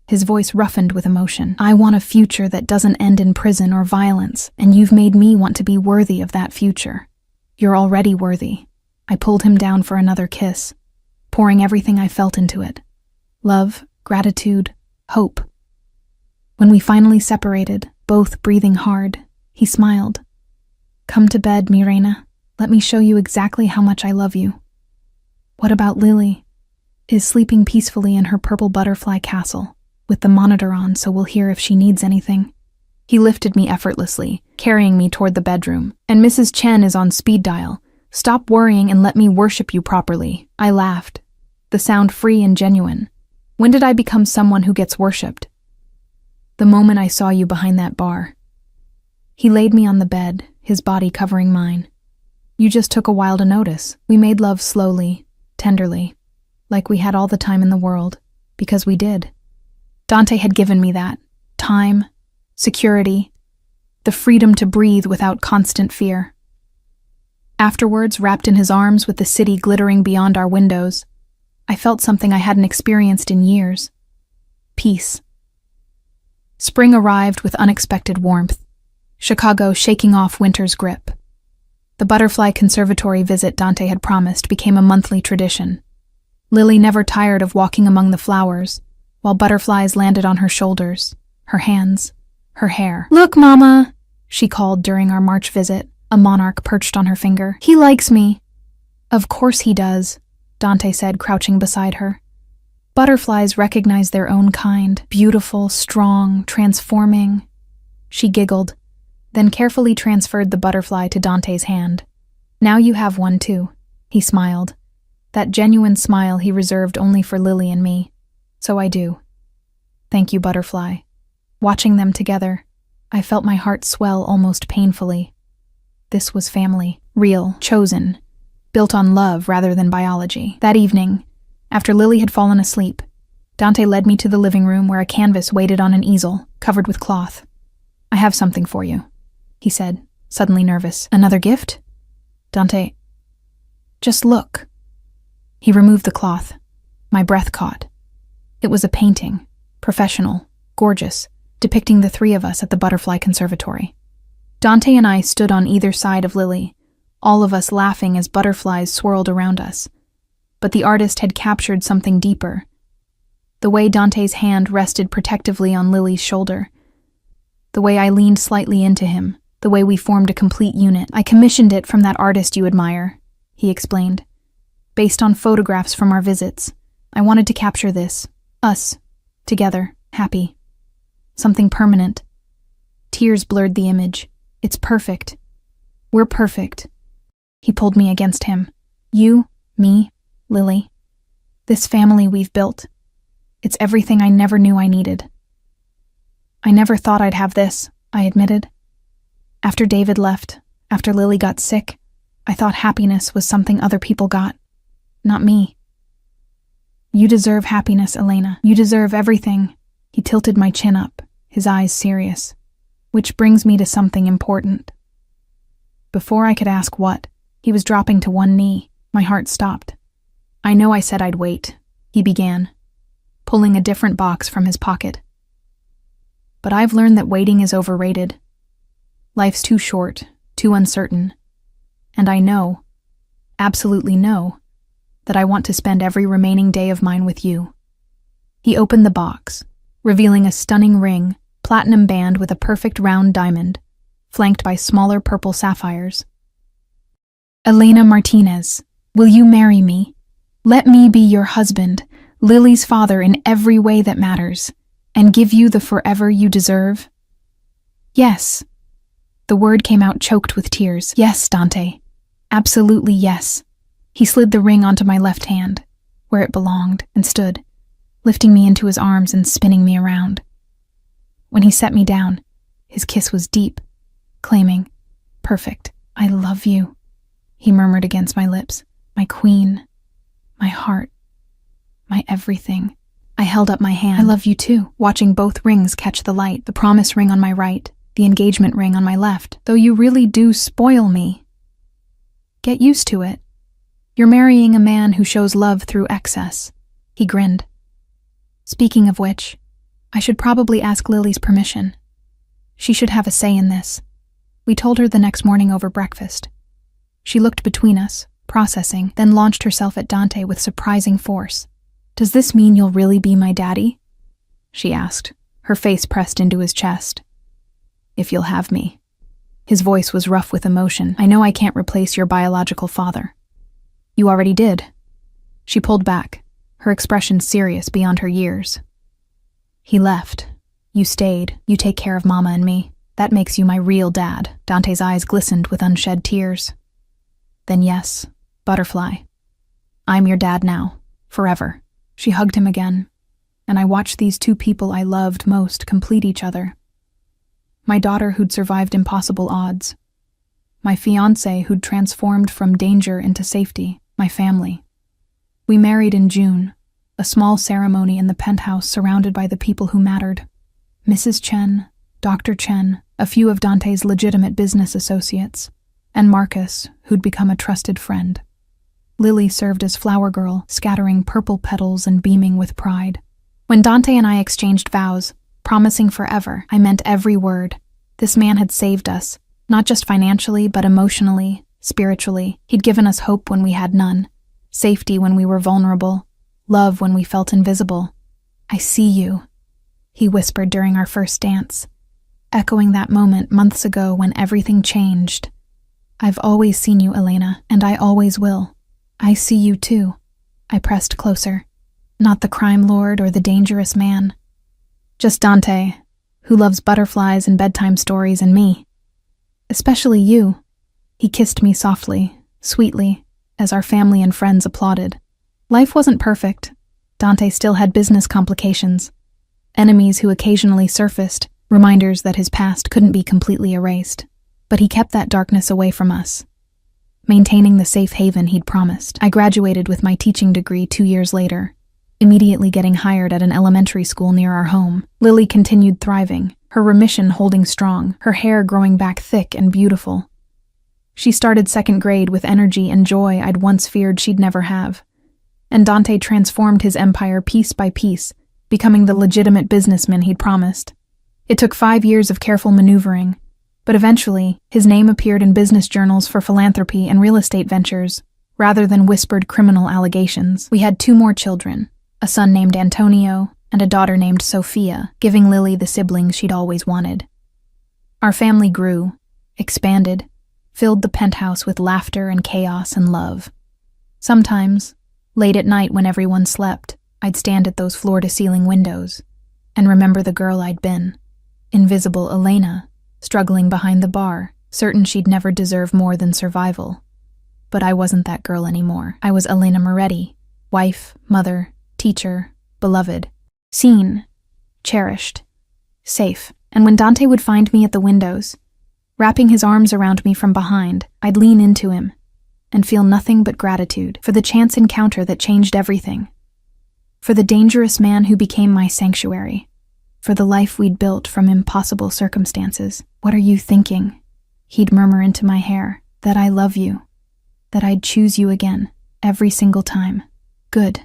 His voice roughened with emotion. I want a future that doesn't end in prison or violence, and you've made me want to be worthy of that future. You're already worthy. I pulled him down for another kiss, pouring everything I felt into it. Love, gratitude, hope. When we finally separated, both breathing hard, he smiled. Come to bed, mi reina. Let me show you exactly how much I love you. What about Lily? Is sleeping peacefully in her purple butterfly castle, with the monitor on so we'll hear if she needs anything. He lifted me effortlessly, carrying me toward the bedroom. And Mrs. Chen is on speed dial. Stop worrying and let me worship you properly. I laughed, the sound free and genuine. When did I become someone who gets worshipped? The moment I saw you behind that bar. He laid me on the bed, his body covering mine. You just took a while to notice. We made love slowly, tenderly, like we had all the time in the world, because we did. Dante had given me that. Time, security, the freedom to breathe without constant fear. Afterwards, wrapped in his arms with the city glittering beyond our windows, I felt something I hadn't experienced in years. Peace. Spring arrived with unexpected warmth, Chicago shaking off winter's grip. The butterfly conservatory visit Dante had promised became a monthly tradition. Lily never tired of walking among the flowers, while butterflies landed on her shoulders, her hands, her hair. Look, Mama, she called during our March visit, a monarch perched on her finger. He likes me. Of course he does, Dante said, crouching beside her. Butterflies recognize their own kind, beautiful, strong, transforming. She giggled, then carefully transferred the butterfly to Dante's hand. Now you have one too, he smiled. That genuine smile he reserved only for Lily and me. So I do. Thank you, butterfly. Watching them together, I felt my heart swell almost painfully. This was family, real, chosen, built on love rather than biology. That evening, after Lily had fallen asleep, Dante led me to the living room where a canvas waited on an easel, covered with cloth. I have something for you, he said, suddenly nervous. Another gift? Dante, just look. He removed the cloth. My breath caught. It was a painting, professional, gorgeous, depicting the three of us at the butterfly conservatory. Dante and I stood on either side of Lily, all of us laughing as butterflies swirled around us. But the artist had captured something deeper. The way Dante's hand rested protectively on Lily's shoulder. The way I leaned slightly into him. The way we formed a complete unit. I commissioned it from that artist you admire, he explained. Based on photographs from our visits, I wanted to capture this. Us. Together. Happy. Something permanent. Tears blurred the image. It's perfect. We're perfect. He pulled me against him. You, me, Lily. This family we've built. It's everything I never knew I needed. I never thought I'd have this, I admitted. After David left, after Lily got sick, I thought happiness was something other people got. Not me. You deserve happiness, Elena. You deserve everything. He tilted my chin up, his eyes serious. Which brings me to something important. Before I could ask what, he was dropping to one knee. My heart stopped. I know I said I'd wait, he began, pulling a different box from his pocket. But I've learned that waiting is overrated. Life's too short, too uncertain. And I know, absolutely know, that I want to spend every remaining day of mine with you. He opened the box, revealing a stunning ring platinum band with a perfect round diamond, flanked by smaller purple sapphires. Elena Martinez, will you marry me? Let me be your husband, Lily's father in every way that matters, and give you the forever you deserve? Yes. The word came out choked with tears. Yes, Dante. Absolutely yes. He slid the ring onto my left hand, where it belonged, and stood, lifting me into his arms and spinning me around. When he set me down, his kiss was deep, claiming, "Perfect, I love you," he murmured against my lips. "My queen, my heart, my everything." I held up my hand. "I love you too," watching both rings catch the light, the promise ring on my right, the engagement ring on my left. "Though you really do spoil me." "Get used to it. You're marrying a man who shows love through excess." He grinned. "Speaking of which, I should probably ask Lily's permission. She should have a say in this." We told her the next morning over breakfast. She looked between us, processing, then launched herself at Dante with surprising force. "Does this mean you'll really be my daddy?" she asked, her face pressed into his chest. "If you'll have me." His voice was rough with emotion. "I know I can't replace your biological father." "You already did." She pulled back, her expression serious beyond her years. "He left. You stayed. You take care of Mama and me. That makes you my real dad." Dante's eyes glistened with unshed tears. "Then yes, Butterfly. I'm your dad now, forever." She hugged him again, and I watched these two people I loved most complete each other. My daughter who'd survived impossible odds. My fiancé who'd transformed from danger into safety. My family. We married in June, a small ceremony in the penthouse surrounded by the people who mattered. Mrs. Chen, Dr. Chen, a few of Dante's legitimate business associates, and Marcus, who'd become a trusted friend. Lily served as flower girl, scattering purple petals and beaming with pride. When Dante and I exchanged vows, promising forever, I meant every word. This man had saved us, not just financially, but emotionally, spiritually. He'd given us hope when we had none, safety when we were vulnerable, love when we felt invisible. "I see you," he whispered during our first dance, echoing that moment months ago when everything changed. "I've always seen you, Elena, and I always will." "I see you too." I pressed closer. Not the crime lord or the dangerous man. Just Dante, who loves butterflies and bedtime stories, and me. Especially you. He kissed me softly, sweetly, as our family and friends applauded. Life wasn't perfect. Dante still had business complications. Enemies who occasionally surfaced, reminders that his past couldn't be completely erased. But he kept that darkness away from us, maintaining the safe haven he'd promised. I graduated with my teaching degree 2 years later, immediately getting hired at an elementary school near our home. Lily continued thriving, her remission holding strong, her hair growing back thick and beautiful. She started second grade with energy and joy I'd once feared she'd never have. And Dante transformed his empire piece by piece, becoming the legitimate businessman he'd promised. It took 5 years of careful maneuvering, but eventually, his name appeared in business journals for philanthropy and real estate ventures, rather than whispered criminal allegations. We had 2 more children, a son named Antonio and a daughter named Sophia, giving Lily the siblings she'd always wanted. Our family grew, expanded, filled the penthouse with laughter and chaos and love. Sometimes, late at night when everyone slept, I'd stand at those floor-to-ceiling windows and remember the girl I'd been, invisible Elena, struggling behind the bar, certain she'd never deserve more than survival. But I wasn't that girl anymore. I was Elena Moretti, wife, mother, teacher, beloved, seen, cherished, safe. And when Dante would find me at the windows, wrapping his arms around me from behind, I'd lean into him and feel nothing but gratitude for the chance encounter that changed everything, for the dangerous man who became my sanctuary, for the life we'd built from impossible circumstances. "What are you thinking?" He'd murmur into my hair. "That I love you. That I'd choose you again, every single time." "Good."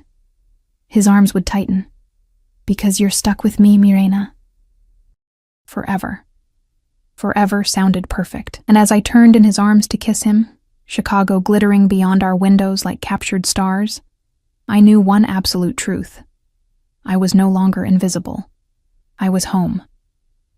His arms would tighten. "Because you're stuck with me, Mirena." Forever. Forever sounded perfect. And as I turned in his arms to kiss him, Chicago glittering beyond our windows like captured stars, I knew one absolute truth. I was no longer invisible. I was home.